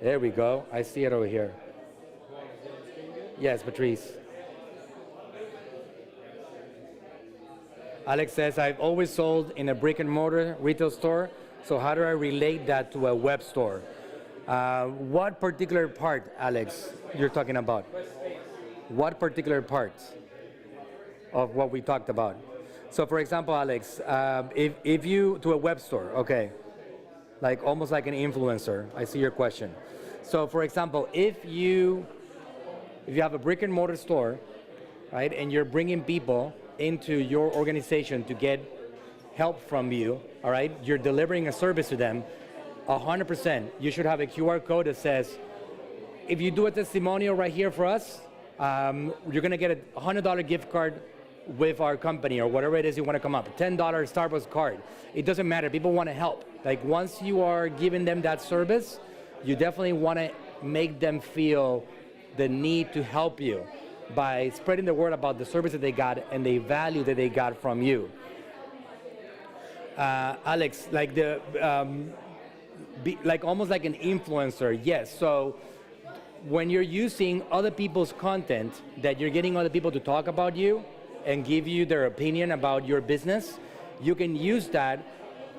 There we go. I see it over here. Yes, Patrice. Alex says, I've always sold in a brick and mortar retail store, so how do I relate that to a web store? What particular part, Alex, you're talking about? What particular parts of what we talked about? So for example, Alex, if you, to a web store, okay, like almost like an influencer, I see your question. So for example, if you have a brick and mortar store, right, and you're bringing people into your organization to get help from you, all right, you're delivering a service to them, 100%, you should have a QR code that says, if you do a testimonial right here for us, you're gonna get a $100 gift card with our company or whatever it is you wanna come up, $10 Starbucks card. It doesn't matter, people wanna help. Like once you are giving them that service, you definitely wanna make them feel the need to help you by spreading the word about the service that they got and the value that they got from you. Alex, like like almost like an influencer, yes. So when you're using other people's content, that you're getting other people to talk about you and give you their opinion about your business, you can use that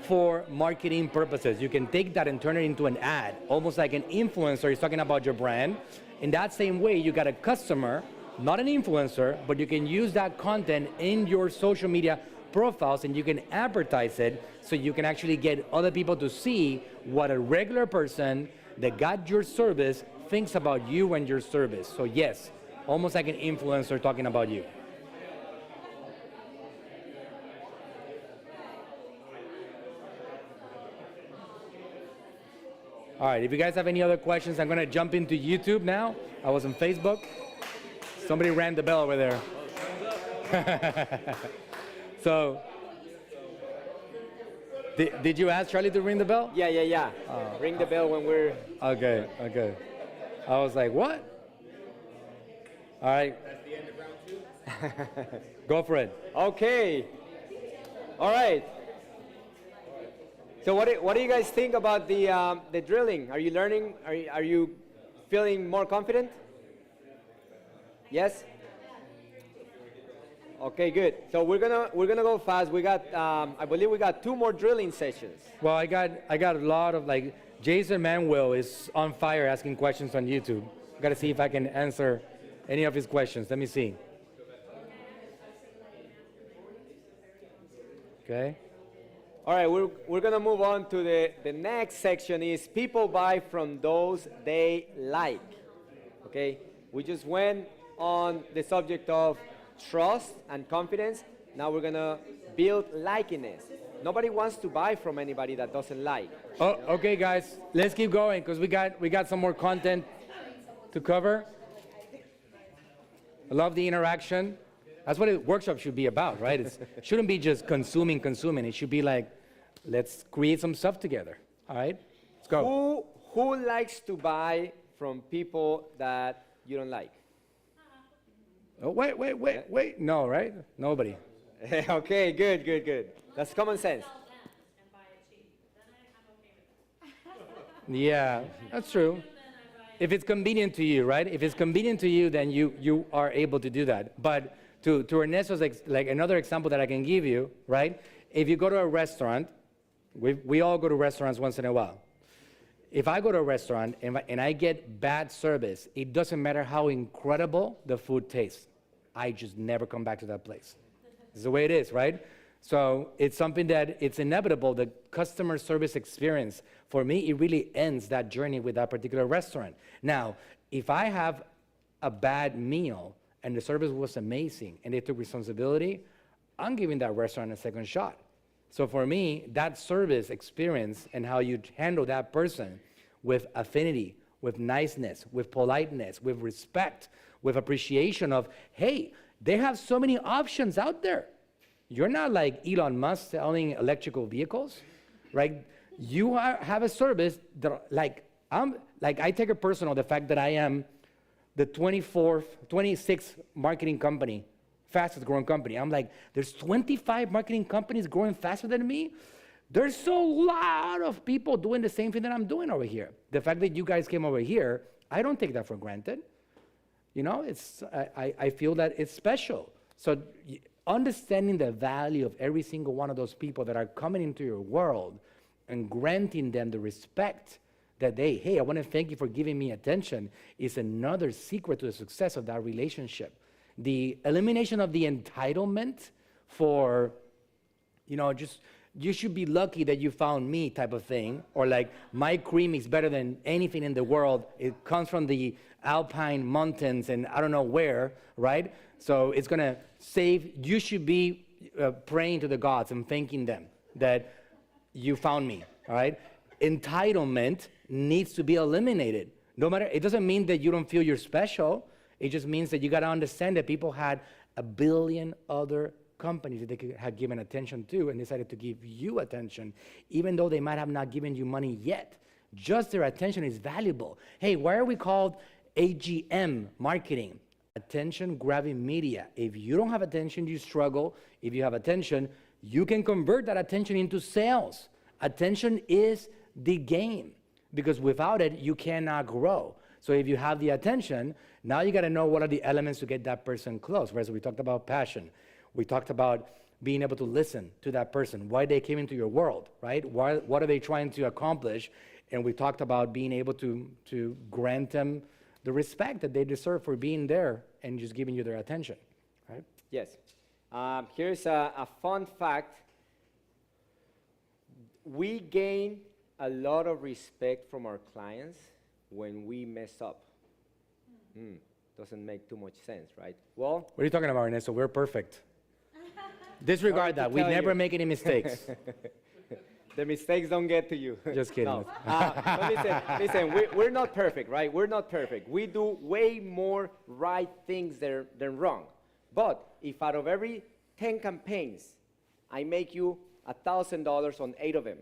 for marketing purposes. You can take that and turn it into an ad, almost like an influencer is talking about your brand. In that same way, you got a customer, not an influencer, but you can use that content in your social media profiles and you can advertise it so you can actually get other people to see what a regular person that got your service thinks about you and your service. So yes, almost like an influencer talking about you. All right, if you guys have any other questions, I'm gonna jump into YouTube now. I was on Facebook. Somebody rang the bell over there. So, did you ask Charlie to ring the bell? Yeah. Ring the bell when we're... Okay. I was like, what? All right. That's the end of round 2? Go for it. Okay. All right. So what do you guys think about the drilling? Are you learning? Are you feeling more confident? Yes? Okay, good. So we're gonna go fast. We got I believe we got 2 more drilling sessions. Well, I got a lot of like Jason Manuel is on fire asking questions on YouTube. I gotta see if I can answer any of his questions. Let me see. Okay. All right, we're going to move on to the next section is people buy from those they like. Okay, we just went on the subject of trust and confidence. Now we're going to build likeness. Nobody wants to buy from anybody that doesn't like. Oh, okay, guys, let's keep going because we got some more content to cover. I love the interaction. That's what a workshop should be about, right? It shouldn't be just consuming. It should be like, let's create some stuff together. All right, let's go. Who likes to buy from people that you don't like? Oh, wait. No, right? Nobody. Okay, good. That's common sense. Yeah, that's true. If it's convenient to you, right? If it's convenient to you, then you are able to do that. But to Ernesto's, like another example that I can give you, right? If you go to a restaurant, we all go to restaurants once in a while. If I go to a restaurant and I get bad service, it doesn't matter how incredible the food tastes. I just never come back to that place. It's the way it is, right? So it's something that it's inevitable. The customer service experience, for me, it really ends that journey with that particular restaurant. Now, if I have a bad meal and the service was amazing and they took responsibility, I'm giving that restaurant a second shot. So for me, that service experience and how you handle that person with affinity, with niceness, with politeness, with respect, with appreciation of, hey, they have so many options out there. You're not like Elon Musk selling electrical vehicles, right? You have a service that, I take it personal, the fact that I am the 26th marketing company, fastest growing company. I'm like, there's 25 marketing companies growing faster than me. There's a lot of people doing the same thing that I'm doing over here. The fact that you guys came over here, I don't take that for granted. You know, I feel that it's special. So understanding the value of every single one of those people that are coming into your world and granting them the respect that hey, I want to thank you for giving me attention is another secret to the success of that relationship. The elimination of the entitlement for, just you should be lucky that you found me type of thing, or like my cream is better than anything in the world. It comes from the Alpine mountains and I don't know where, right? So it's going to save, you should be praying to the gods and thanking them that you found me, all right? Entitlement needs to be eliminated. No matter, it doesn't mean that you don't feel you're special. It just means that you got to understand that people had a billion other companies that they could have given attention to and decided to give you attention, even though they might have not given you money yet. Just their attention is valuable. Hey, why are we called AGM marketing? Attention grabbing media. If you don't have attention, you struggle. If you have attention, you can convert that attention into sales. Attention is the game, because without it, you cannot grow. So if you have the attention, now you got to know what are the elements to get that person close. Whereas we talked about passion. We talked about being able to listen to that person, why they came into your world, right? What are they trying to accomplish? And we talked about being able to grant them the respect that they deserve for being there and just giving you their attention, right? Yes. Here's a fun fact. We gain a lot of respect from our clients when we mess up. Doesn't make too much sense, right? Well, what are you talking about, Ernesto? We're perfect. Disregard that. We never make any mistakes. The mistakes don't get to you. Just kidding. No. But listen, we're not perfect, right? We're not perfect. We do way more right things than wrong. But if out of every 10 campaigns, I make you $1,000 on 8 of them,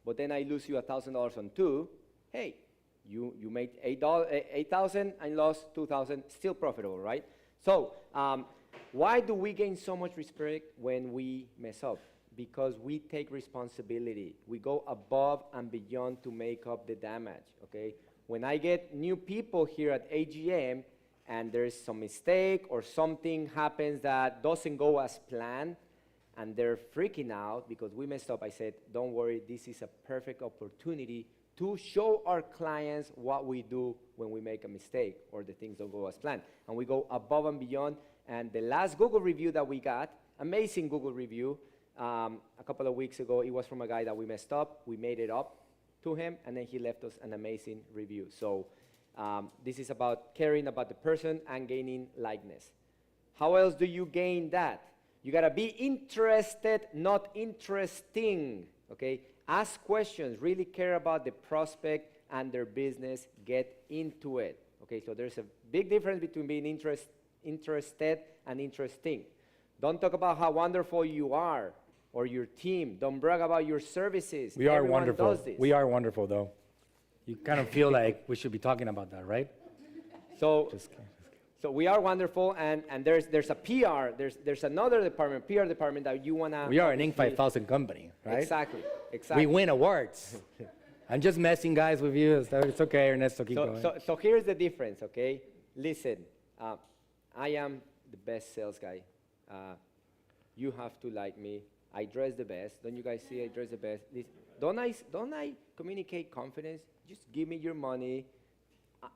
but then I lose you $1,000 on 2, hey, you made $8,000 and lost $2,000, still profitable, right? So why do we gain so much respect when we mess up? Because we take responsibility. We go above and beyond to make up the damage, okay? When I get new people here at AGM and there's some mistake or something happens that doesn't go as planned and they're freaking out because we messed up, I said, don't worry, this is a perfect opportunity to show our clients what we do when we make a mistake or the things don't go as planned. And we go above and beyond. And the last Google review that we got, amazing Google review, a couple of weeks ago. It was from a guy that we messed up. We made it up to him, and then he left us an amazing review. So this is about caring about the person and gaining likeness. How else do you gain that? You gotta be interested, not interesting, okay? Ask questions, really care about the prospect and their business, get into it, okay? So there's a big difference between being interested and interesting. Don't talk about how wonderful you are or your team. Don't brag about your services. We are Everyone wonderful. does this. We are wonderful, though. You kind of feel like we should be talking about that, right? So, Just kidding. so we are wonderful, and there's a PR, there's another department, PR department that you wanna. We are an Inc. obviously- 5000 company, right? Exactly. We win awards. I'm just messing, guys, with you. It's okay, Ernesto, keep going. So here's the difference, okay? Listen, I am the best sales guy. You have to like me. I dress the best. Don't you guys see I dress the best? Don't I communicate confidence? Just give me your money.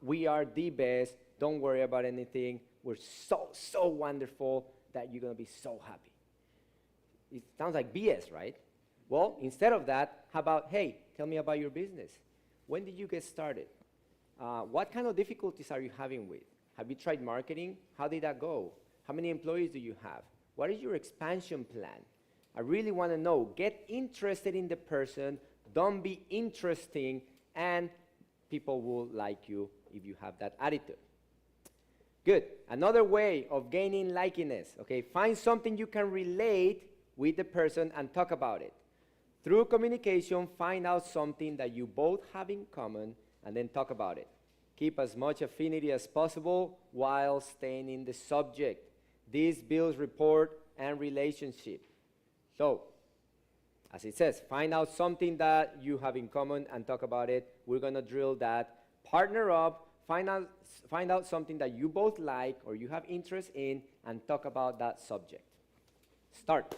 We are the best. Don't worry about anything. We're so wonderful that you're going to be so happy. It sounds like BS, right? Well, instead of that, how about, hey, tell me about your business. When did you get started? What kind of difficulties are you having with? Have you tried marketing? How did that go? How many employees do you have? What is your expansion plan? I really want to know. Get interested in the person. Don't be interesting, and people will like you if you have that attitude. Good. Another way of gaining likeness, okay? Find something you can relate with the person and talk about it. Through communication, find out something that you both have in common and then talk about it. Keep as much affinity as possible while staying in the subject. This builds rapport and relationship. So, as it says, find out something that you have in common and talk about it. We're going to drill that. Partner up, find out something that you both like or you have interest in, and talk about that subject. Start.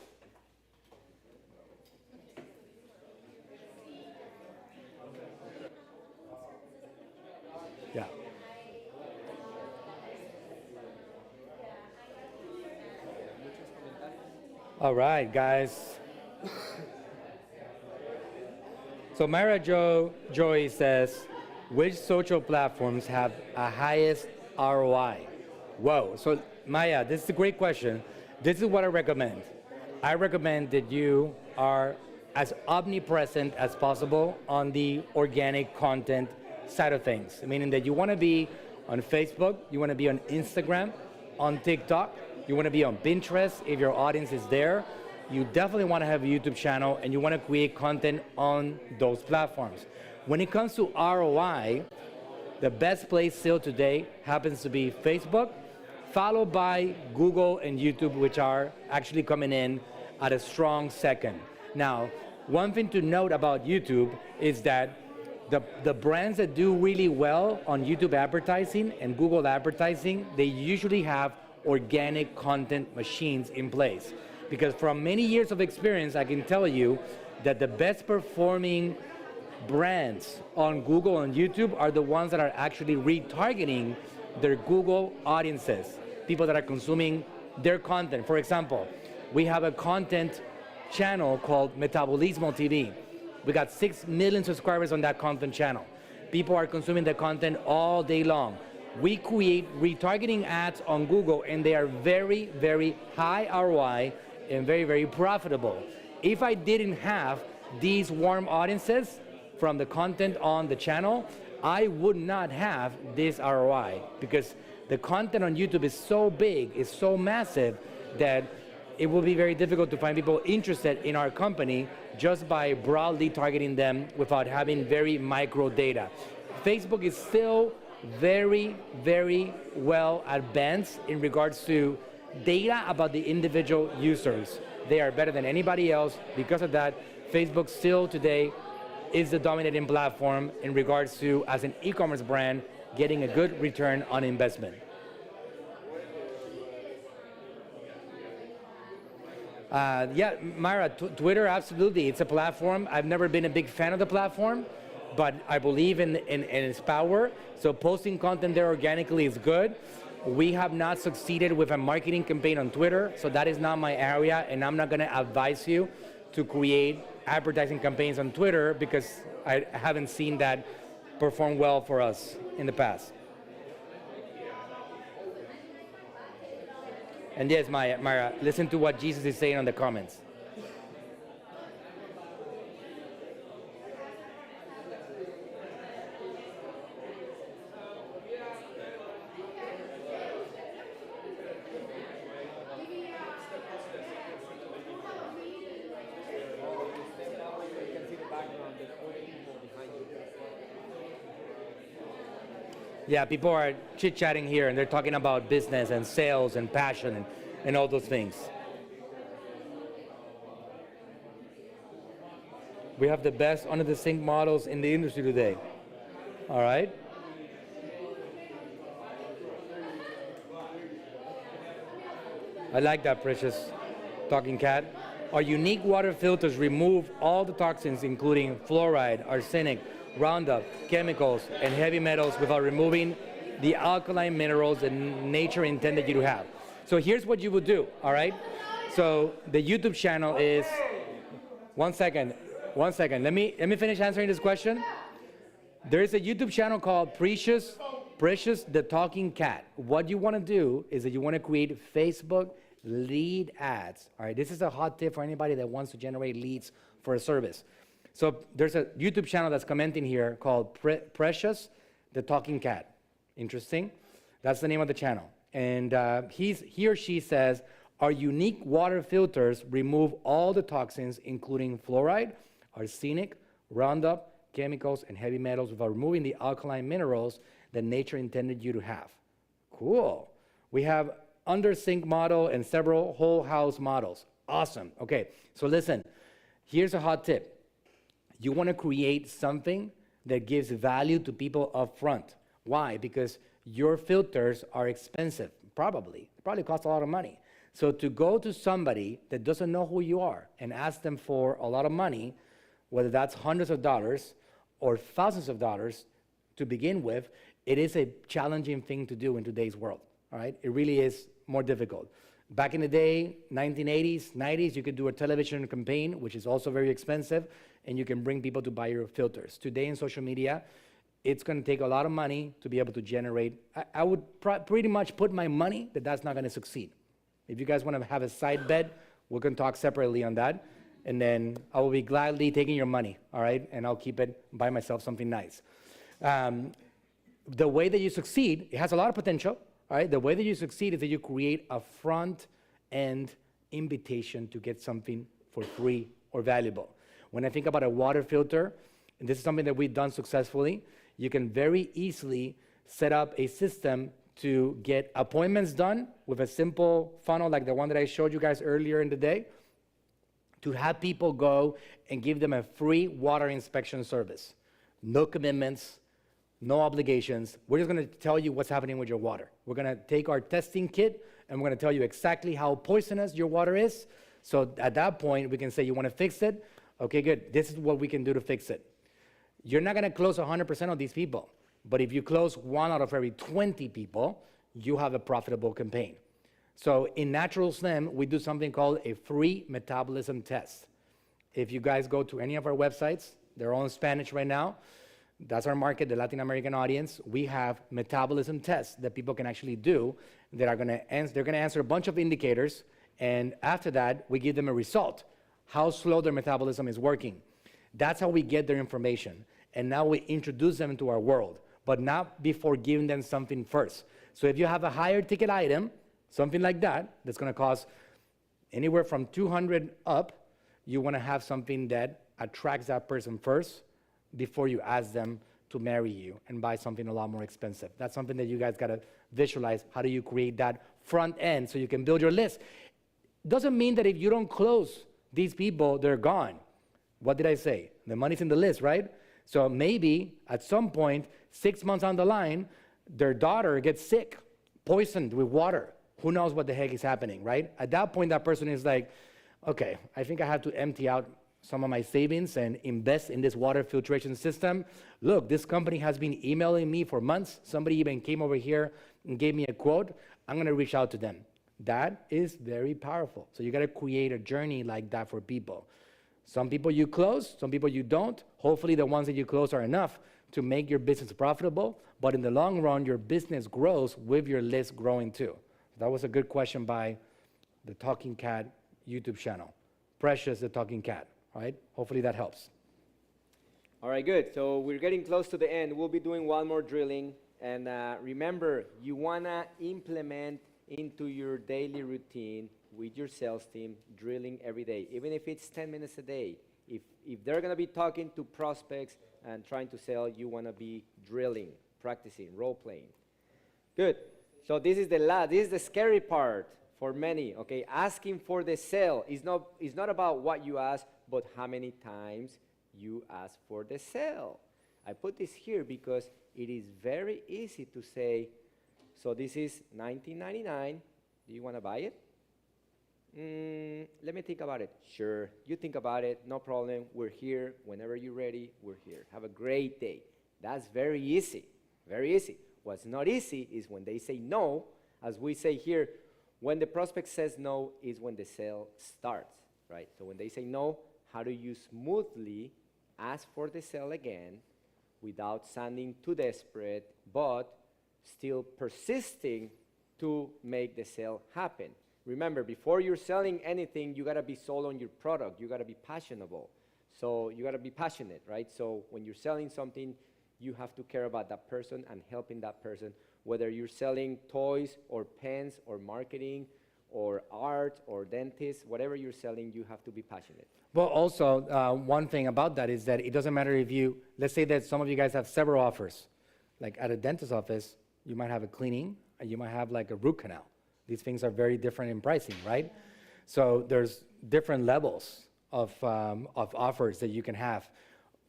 Yeah. All right, guys. So Myra Joy says, which social platforms have a highest ROI? Whoa. So Maya, this is a great question. This is what I recommend. I recommend that you are as omnipresent as possible on the organic content side of things, meaning that you want to be on Facebook, you want to be on Instagram, on TikTok, you want to be on Pinterest if your audience is there. You definitely want to have a YouTube channel, and you want to create content on those platforms. When it comes to ROI, the best place still today happens to be Facebook, followed by Google and YouTube, which are actually coming in at a strong second. Now, one thing to note about YouTube is that the brands that do really well on YouTube advertising and Google advertising, they usually have organic content machines in place. Because from many years of experience, I can tell you that the best performing brands on Google and YouTube are the ones that are actually retargeting their Google audiences, people that are consuming their content. For example, we have a content channel called 𝗙𝗢𝗟𝗪𝗓 TV. We got 6 million subscribers on that content channel. People are consuming the content all day long. We create retargeting ads on Google, and they are very, very high ROI and very, very profitable. If I didn't have these warm audiences from the content on the channel, I would not have this ROI, because the content on YouTube is so big, it's so massive, that it will be very difficult to find people interested in our company just by broadly targeting them without having very micro data. Facebook is still very, very well advanced in regards to data about the individual users. They are better than anybody else. Because of that, Facebook still today is the dominating platform in regards to, as an e-commerce brand, getting a good return on investment. Yeah, Myra, Twitter, absolutely. It's a platform. I've never been a big fan of the platform, but I believe in its power. So posting content there organically is good. We have not succeeded with a marketing campaign on Twitter, so that is not my area, and I'm not gonna advise you to create advertising campaigns on Twitter because I haven't seen that perform well for us in the past. And yes, Myra, listen to what Jesus is saying on the comments. Yeah, people are chit-chatting here, and they're talking about business and sales and passion and all those things. We have the best under-the-sink models in the industry today. All right? I like that, precious talking cat. Our unique water filters remove all the toxins, including fluoride, arsenic, Roundup, chemicals, and heavy metals without removing the alkaline minerals that nature intended you to have. So here's what you would do, all right? So the YouTube channel is, one second. Let me finish answering this question. There is a YouTube channel called Precious the Talking Cat. What you want to do is that you want to create Facebook lead ads, all right? This is a hot tip for anybody that wants to generate leads for a service. So there's a YouTube channel that's commenting here called Precious the Talking Cat. Interesting. That's the name of the channel. And he or she says, our unique water filters remove all the toxins, including fluoride, arsenic, Roundup, chemicals, and heavy metals without removing the alkaline minerals that nature intended you to have. Cool. We have under sink model and several whole house models. Awesome. Okay, so listen, here's a hot tip. You want to create something that gives value to people up front. Why? Because your filters are expensive, probably. It probably costs a lot of money. So to go to somebody that doesn't know who you are and ask them for a lot of money, whether that's hundreds of dollars or thousands of dollars to begin with, it is a challenging thing to do in today's world, all right? It really is more difficult. Back in the day, 1980s, 90s, you could do a television campaign, which is also very expensive, and you can bring people to buy your filters. Today in social media, it's going to take a lot of money to be able to generate. I would pretty much put my money that that's not going to succeed. If you guys want to have a side bet, we can talk separately on that, and then I will be gladly taking your money, all right? And I'll keep it, buy myself something nice. The way that you succeed, it has a lot of potential. All right, the way that you succeed is that you create a front-end invitation to get something for free or valuable. When I think about a water filter, and this is something that we've done successfully, you can very easily set up a system to get appointments done with a simple funnel like the one that I showed you guys earlier in the day, to have people go and give them a free water inspection service. No commitments, no obligations. We're just going to tell you what's happening with your water. We're going to take our testing kit and we're going to tell you exactly how poisonous your water is. So at that point, we can say, you want to fix it? Okay, good. This is what we can do to fix it. You're not going to close 100% of these people. But if you close 1 out of every 20 people, you have a profitable campaign. So in Natural Slim, we do something called a free metabolism test. If you guys go to any of our websites, they're all in Spanish right now. That's our market, the Latin American audience. We have metabolism tests that people can actually do that are going to answer a bunch of indicators, and after that, we give them a result, how slow their metabolism is working. That's how we get their information, and now we introduce them into our world, but not before giving them something first. So if you have a higher ticket item, something like that, that's going to cost anywhere from $200 up, you want to have something that attracts that person first, before you ask them to marry you and buy something a lot more expensive. That's something that you guys got to visualize. How do you create that front end so you can build your list? Doesn't mean that if you don't close these people, they're gone. What did I say? The money's in the list, right? So maybe at some point, 6 months on the line, their daughter gets sick, poisoned with water. Who knows what the heck is happening, right? At that point, that person is like, okay, I think I have to empty out some of my savings and invest in this water filtration system. Look, this company has been emailing me for months. Somebody even came over here and gave me a quote. I'm going to reach out to them. That is very powerful. So you got to create a journey like that for people. Some people you close, some people you don't. Hopefully the ones that you close are enough to make your business profitable, but in the long run, your business grows with your list growing too. That was a good question by the Talking Cat YouTube channel. Precious, the Talking Cat, all right? Hopefully that helps. All right, good. So we're getting close to the end. We'll be doing one more drilling. And remember, you want to implement into your daily routine with your sales team drilling every day, even if it's 10 minutes a day. If they're going to be talking to prospects and trying to sell, you want to be drilling, practicing, role-playing. Good. So this is the scary part for many, okay? Asking for the sale is not about what you ask, but how many times you ask for the sale. I put this here because it is very easy to say, so this is $19.99. Do you want to buy it? Let me think about it. Sure, you think about it, no problem. We're here. Whenever you're ready, we're here. Have a great day. That's very easy, very easy. What's not easy is when they say no, as we say here, when the prospect says no is when the sale starts, right? So when they say no, how do you smoothly ask for the sale again without sounding too desperate, but still persisting to make the sale happen? Remember, before you're selling anything, you gotta be sold on your product. You gotta be passionable. So you gotta be passionate, right? So when you're selling something, you have to care about that person and helping that person, whether you're selling toys or pens or marketing or art or dentist, whatever you're selling, you have to be passionate. Well, also, one thing about that is that it doesn't matter if let's say that some of you guys have several offers. Like at a dentist's office, you might have a cleaning, and you might have like a root canal. These things are very different in pricing, right? So there's different levels of offers that you can have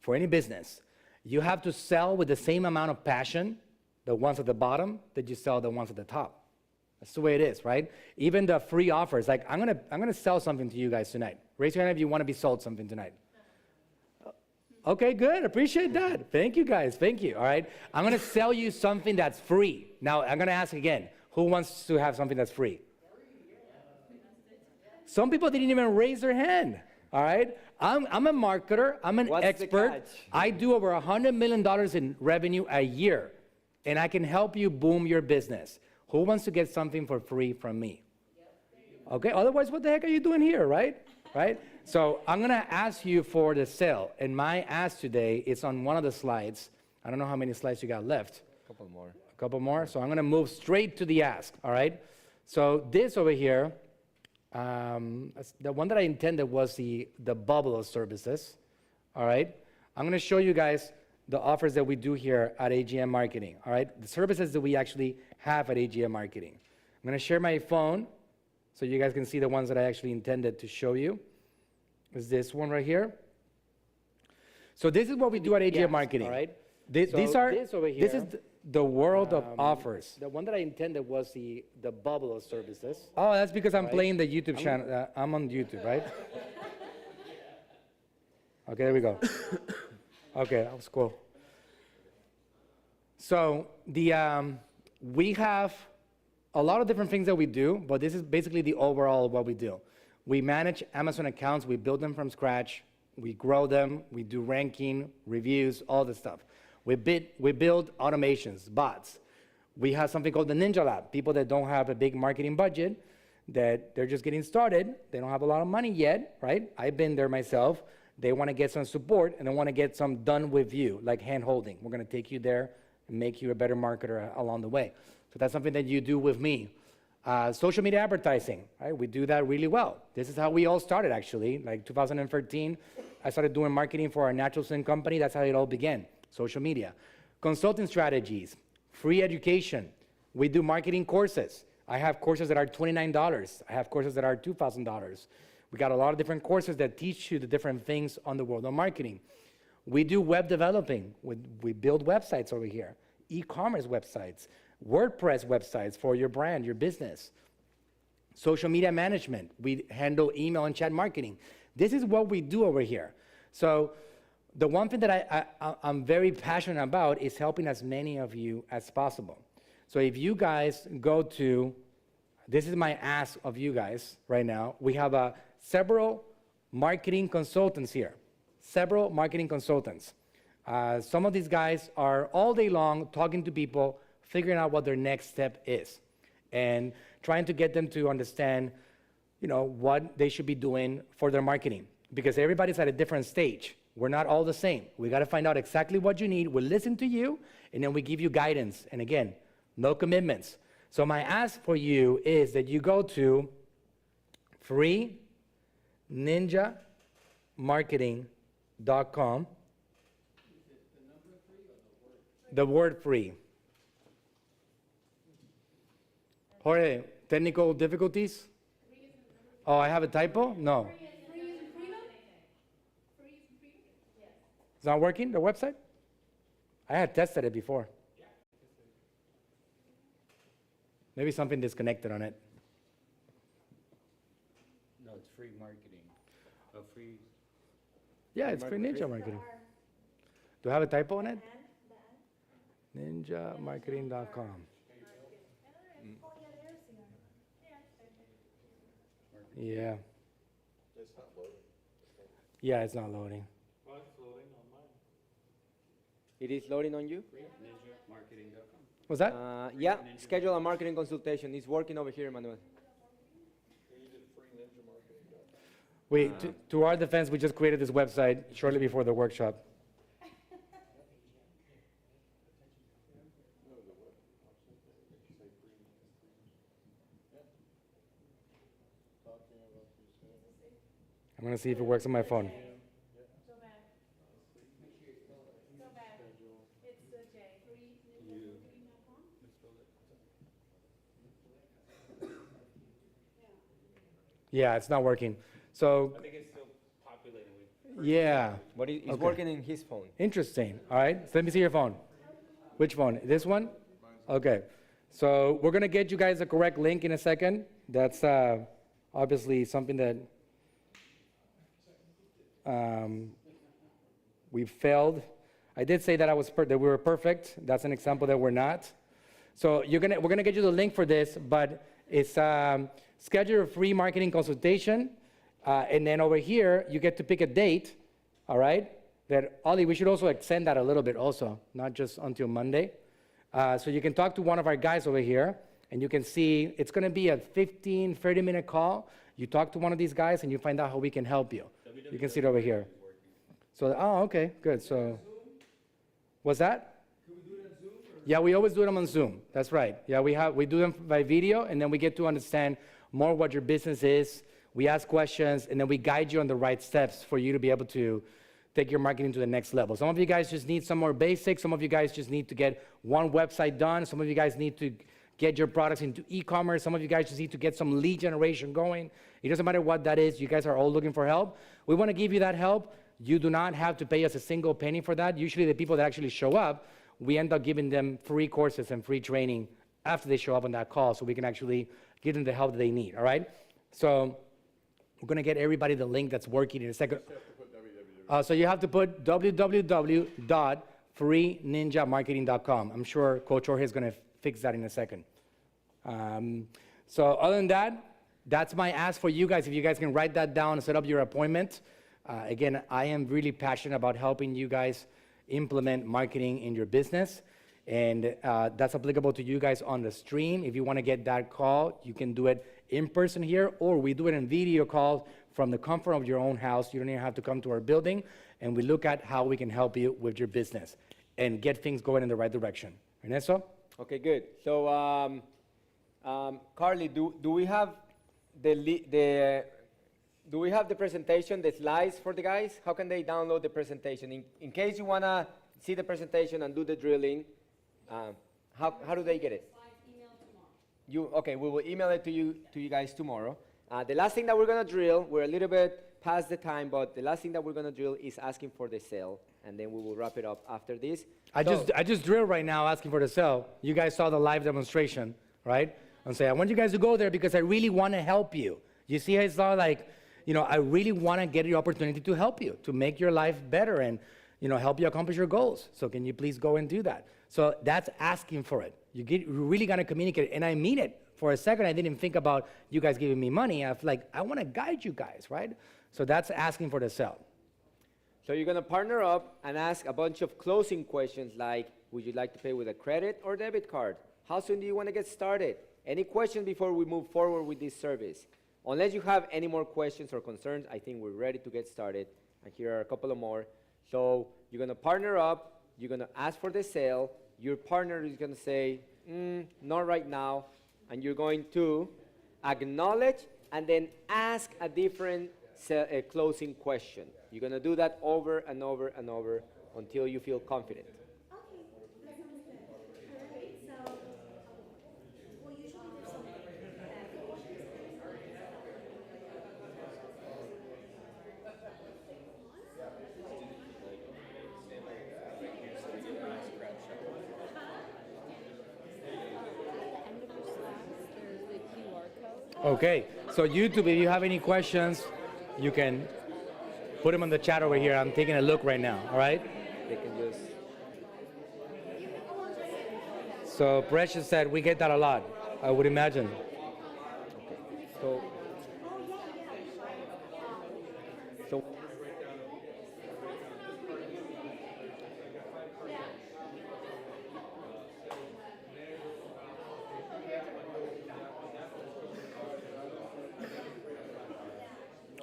for any business. You have to sell with the same amount of passion, the ones at the bottom, that you sell the ones at the top. That's the way it is, right? Even the free offers, like I'm gonna sell something to you guys tonight. Raise your hand if you want to be sold something tonight. Okay, good. Appreciate that. Thank you, guys. Thank you. All right. I'm going to sell you something that's free. Now, I'm going to ask again. Who wants to have something that's free? Some people didn't even raise their hand. All right. I'm a marketer. I'm an expert. I do over $100 million in revenue a year, and I can help you boom your business. Who wants to get something for free from me? Okay. Otherwise, what the heck are you doing here, right? Right? So I'm going to ask you for the sale, and my ask today is on one of the slides. I don't know how many slides you got left. A couple more. A couple more? So I'm going to move straight to the ask, all right? So this over here, the one that I intended was the bubble of services, all right? I'm going to show you guys the offers that we do here at AGM Marketing, all right? The services that we actually have at AGM Marketing. I'm going to share my phone so you guys can see the ones that I actually intended to show you. Is this one right here? So this is what we do at AGM Marketing. All right. This is the world of offers. The one that I intended was the bubble of services. Oh, that's because I'm playing the YouTube channel. I'm on YouTube, right? Okay, there we go. Okay, that was cool. So we have a lot of different things that we do, but this is basically the overall of what we do. We manage Amazon accounts, we build them from scratch, we grow them, we do ranking, reviews, all this stuff. We build automations, bots. We have something called the Ninja Lab, people that don't have a big marketing budget, that they're just getting started, they don't have a lot of money yet, right? I've been there myself. They want to get some support, and they want to get some done with you, like hand-holding. We're going to take you there and make you a better marketer along the way. So that's something that you do with me. Social media advertising, right? We do that really well. This is how we all started, actually. Like 2013, I started doing marketing for our natural skin company. That's how it all began, social media. Consulting strategies, free education. We do marketing courses. I have courses that are $29. I have courses that are $2,000. We got a lot of different courses that teach you the different things on the world of marketing. We do web developing. We build websites over here, e-commerce websites, WordPress websites for your brand, your business. Social media management. We handle email and chat marketing. This is what we do over here. So the one thing that I'm very passionate about is helping as many of you as possible. So if you guys go to, this is my ask of you guys right now. We have several marketing consultants here, several marketing consultants. Some of these guys are all day long talking to people, figuring out what their next step is, and trying to get them to understand, what they should be doing for their marketing. Because everybody's at a different stage. We're not all the same. We got to find out exactly what you need. We'll listen to you, and then we give you guidance. And again, no commitments. So my ask for you is that you go to freeninjamarketing.com. The word free. Jorge, technical difficulties? Oh, I have a typo? No. It's not working, the website? I had tested it before. Maybe something disconnected on it. No, it's free marketing. Free. Yeah, it's free Ninja Marketing. Do I have a typo on it? Ninjamarketing.com. Yeah. It's not loading. Yeah, it's not loading. Well, it's loading on mine. It is loading on you? Ninjamarketing.com. What's that? Yeah, schedule a marketing consultation. It's working over here, Manuel. To our defense, we just created this website shortly before the workshop. I'm going to see if it works on my phone. Yeah, it's not working. So, I think it's still populating with. yeah, But it's Okay. working in his phone. interesting. All right, so let me see your phone. Which phone? This one? Okay. So we're going to get you guys the correct link in a second. That's obviously something that we failed. I did say that that we were perfect. That's an example that we're not. So we're gonna get you the link for this, but it's schedule a free marketing consultation, and then over here you get to pick a date. All right. That Ollie, we should also extend that a little bit, also, not just until Monday. So you can talk to one of our guys over here, and you can see it's gonna be a 15, 30-minute call. You talk to one of these guys, and you find out how we can help you. You can see it over here. So, okay, good. So, what's that? Can we do it on Zoom? Yeah, we always do them on Zoom. That's right. Yeah, we do them by video, and then we get to understand more what your business is. We ask questions, and then we guide you on the right steps for you to be able to take your marketing to the next level. Some of you guys just need some more basics. Some of you guys just need to get one website done. Some of you guys need to get your products into e-commerce. Some of you guys just need to get some lead generation going. It doesn't matter what that is. You guys are all looking for help. We want to give you that help. You do not have to pay us a single penny for that. Usually the people that actually show up, we end up giving them free courses and free training after they show up on that call, so we can actually give them the help that they need, all right? So we're going to get everybody the link that's working in a second. So you have to put www.freeninjamarketing.com. I'm sure Coach Jorge is going to fix that in a second. So other than that, that's my ask for you guys. If you guys can write that down and set up your appointment. Again, I am really passionate about helping you guys implement marketing in your business. And that's applicable to you guys on the stream. If you want to get that call, you can do it in person here, or we do it in video calls from the comfort of your own house. You don't even have to come to our building. And we look at how we can help you with your business and get things going in the right direction. Ernesto? Okay, good. So, Carly, do we have the presentation, the slides for the guys? How can they download the presentation? In case you want to see the presentation and do the drilling, how do they get it? Okay, we will email it to you guys tomorrow. The last thing that we're going to drill, we're a little bit past the time, but the last thing that we're going to drill is asking for the sale, and then we will wrap it up after this. I just drilled right now asking for the sale. You guys saw the live demonstration, right? And say, I want you guys to go there because I really want to help you. You see how it's all like, I really want to get the opportunity to help you, to make your life better and, help you accomplish your goals. So can you please go and do that? So that's asking for it. You're really going to communicate, and I mean it. For a second, I didn't think about you guys giving me money. I want to guide you guys, right? So that's asking for the sale. So you're going to partner up and ask a bunch of closing questions like, would you like to pay with a credit or debit card? How soon do you want to get started? Any questions before we move forward with this service? Unless you have any more questions or concerns, I think we're ready to get started. And here are a couple of more. So you're going to partner up. You're going to ask for the sale. Your partner is going to say, not right now. And you're going to acknowledge and then ask a different closing question. You're going to do that over and over and over until you feel confident. Okay, so YouTube, if you have any questions, you can put them on the chat over here. I'm taking a look right now, all right? They can just... So Precious said we get that a lot, I would imagine. So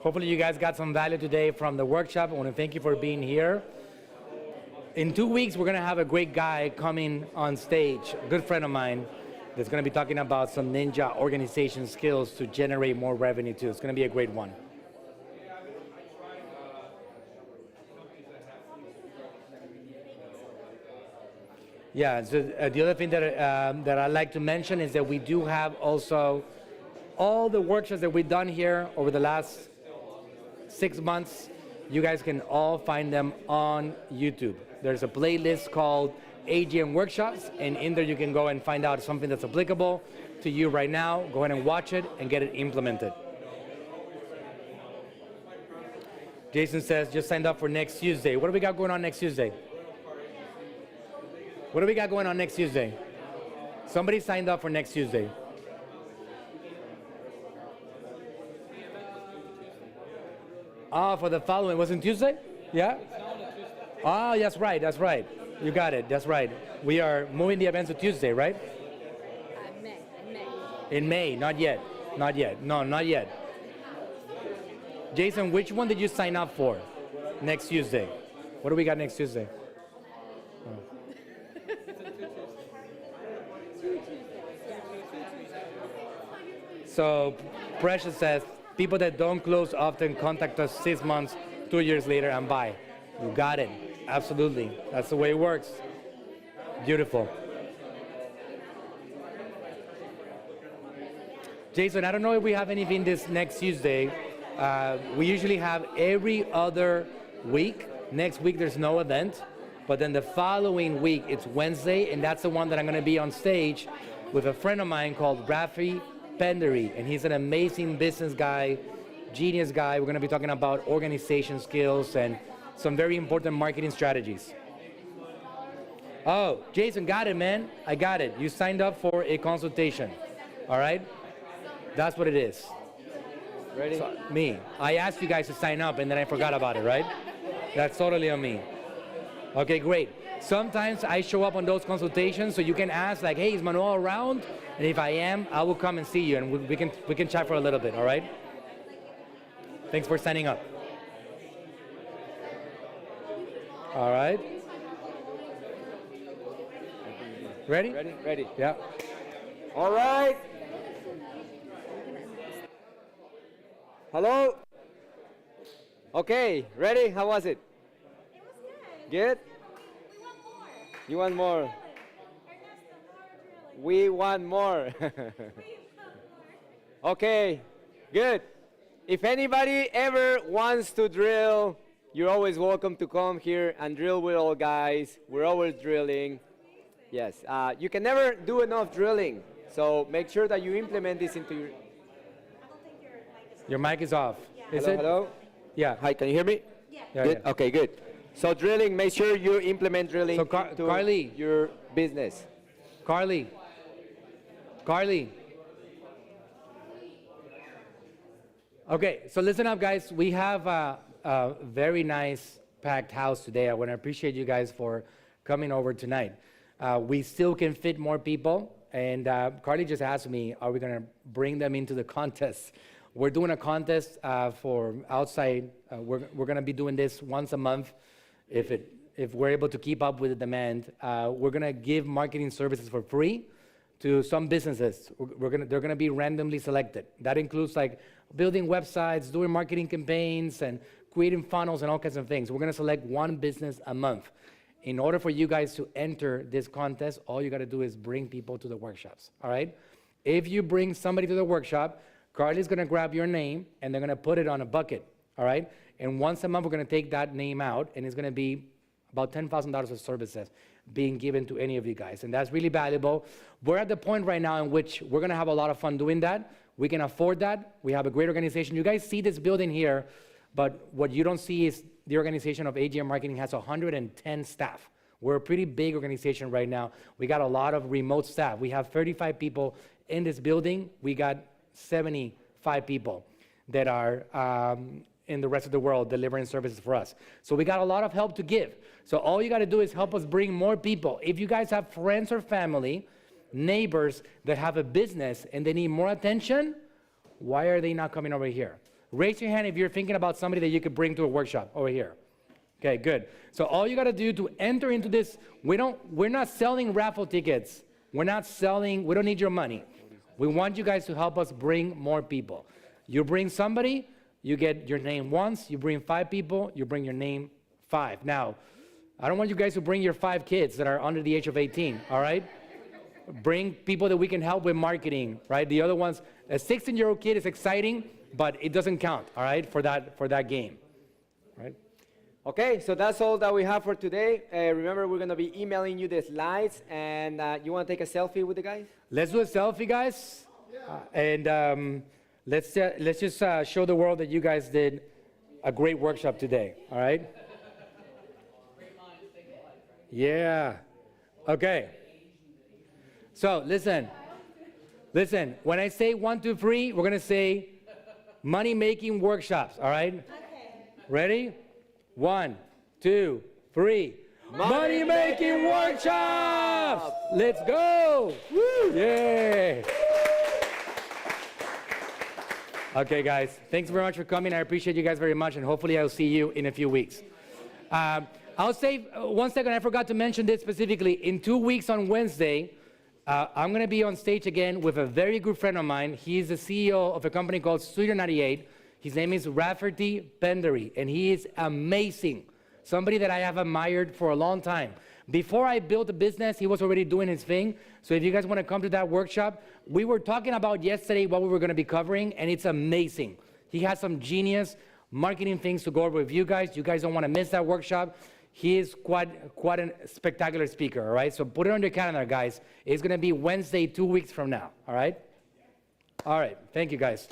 hopefully you guys got some value today from the workshop. I want to thank you for being here. In 2 weeks, we're going to have a great guy coming on stage, a good friend of mine, that's going to be talking about some ninja organization skills to generate more revenue too. It's going to be a great one. Yeah, so the other thing that I'd like to mention is that we do have also all the workshops that we've done here over the last 6 months. You guys can all find them on YouTube. There's a playlist called AGM Workshops, and in there you can go and find out something that's applicable to you right now. Go ahead and watch it and get it implemented. Jason says, just signed up for next Tuesday. What do we got going on next Tuesday? What do we got going on next Tuesday? Somebody signed up for next Tuesday. For the following, wasn't Tuesday? Yeah? Oh, that's right, that's right. You got it, that's right. We are moving the events to Tuesday, right? May. In May, not yet, not yet. No, not yet. Jason, which one did you sign up for next Tuesday? What do we got next Tuesday? So Precious says, people that don't close often contact us 6 months, 2 years later and buy. You got it. Absolutely. That's the way it works. Beautiful. Jason, I don't know if we have anything this next Tuesday. We usually have every other week. Next week there's no event. But then the following week it's Wednesday, and that's the one that I'm going to be on stage with a friend of mine called 𝗙𝗙𝗙𝗪𝗙, and he's an amazing business guy, genius guy. We're going to be talking about organization skills and some very important marketing strategies. Oh, Jason, got it, man. I got it. You signed up for a consultation. All right? That's what it is. ready? So, me. I asked you guys to sign up, and then I forgot about it, right? That's totally on me. Okay, great. Sometimes I show up on those consultations, so you can ask, like, hey, is Manuel around? And if I am, I will come and see you, and we can chat for a little bit, all right? Thanks for signing up. All right. Ready? Ready? Ready. Yeah. All right. Hello? Okay, ready? How was it? It was good. Good? We want more. You want more? Ernesto, more drilling. We want more. We want more. Okay, good. If anybody ever wants to drill, you're always welcome to come here and drill with all guys. We're always drilling. Yes, you can never do enough drilling. So make sure that you implement this into your... I don't think your mic is Your mic is off. Yeah. Is hello, it? hello. Yeah. Hi, can you hear me? Yeah, Good. yeah. Okay, good. So drilling, make sure you implement drilling So, into Carly. your business. Carly. Okay, so listen up, guys. We have a very nice packed house today. I want to appreciate you guys for coming over tonight. We still can fit more people, and Carly just asked me, are we going to bring them into the contest? We're doing a contest for outside. We're going to be doing this once a month. If we're able to keep up with the demand, we're going to give marketing services for free to some businesses. They're going to be randomly selected. That includes like building websites, doing marketing campaigns, and creating funnels and all kinds of things. We're going to select one business a month. In order for you guys to enter this contest, all you got to do is bring people to the workshops, all right? If you bring somebody to the workshop, Carly's going to grab your name, and they're going to put it on a bucket, all right? And once a month, we're going to take that name out, and it's going to be about $10,000 of services being given to any of you guys, and that's really valuable. We're at the point right now in which we're going to have a lot of fun doing that. We can afford that. We have a great organization. You guys see this building here, but what you don't see is the organization of AGM Marketing has 110 staff. We're a pretty big organization right now. We got a lot of remote staff. We have 35 people in this building. We got 75 people that are in the rest of the world delivering services for us. So we got a lot of help to give. So all you got to do is help us bring more people. If you guys have friends or family, neighbors that have a business and they need more attention, why are they not coming over here? Raise your hand if you're thinking about somebody that you could bring to a workshop over here. Okay, good. So all you got to do to enter into this, we're not selling raffle tickets. We don't need your money. We want you guys to help us bring more people. You bring somebody, you get your name once. You bring 5 people, you bring your name 5. Now, I don't want you guys to bring your 5 kids that are under the age of 18, all right? Bring people that we can help with marketing, right? The other ones, a 16-year-old kid is exciting, but it doesn't count, all right, for that game, right? Okay, so that's all that we have for today. Remember, we're going to be emailing you the slides, and you want to take a selfie with the guys? Let's do a selfie, guys, and let's just show the world that you guys did a great workshop today, all right? Yeah. Okay. So listen. When I say 1, 2, 3, we're gonna say money-making workshops. All right? Okay. Ready? 1, 2, 3. Money-making workshops. Let's go. Woo! Yay. Okay, guys. Thanks very much for coming. I appreciate you guys very much, and hopefully I'll see you in a few weeks. I'll say, one second, I forgot to mention this specifically. In 2 weeks on Wednesday, I'm going to be on stage again with a very good friend of mine. He's the CEO of a company called Studio 98. His name is 𝗙𝗢𝗪𝗙, and he is amazing. Somebody that I have admired for a long time. Before I built the business, he was already doing his thing. So if you guys want to come to that workshop, we were talking about yesterday what we were going to be covering, and it's amazing. He has some genius marketing things to go over with you guys. You guys don't want to miss that workshop. He is quite a spectacular speaker, all right? So put it on your calendar, guys. It's going to be Wednesday, 2 weeks from now, all right? All right. Thank you, guys.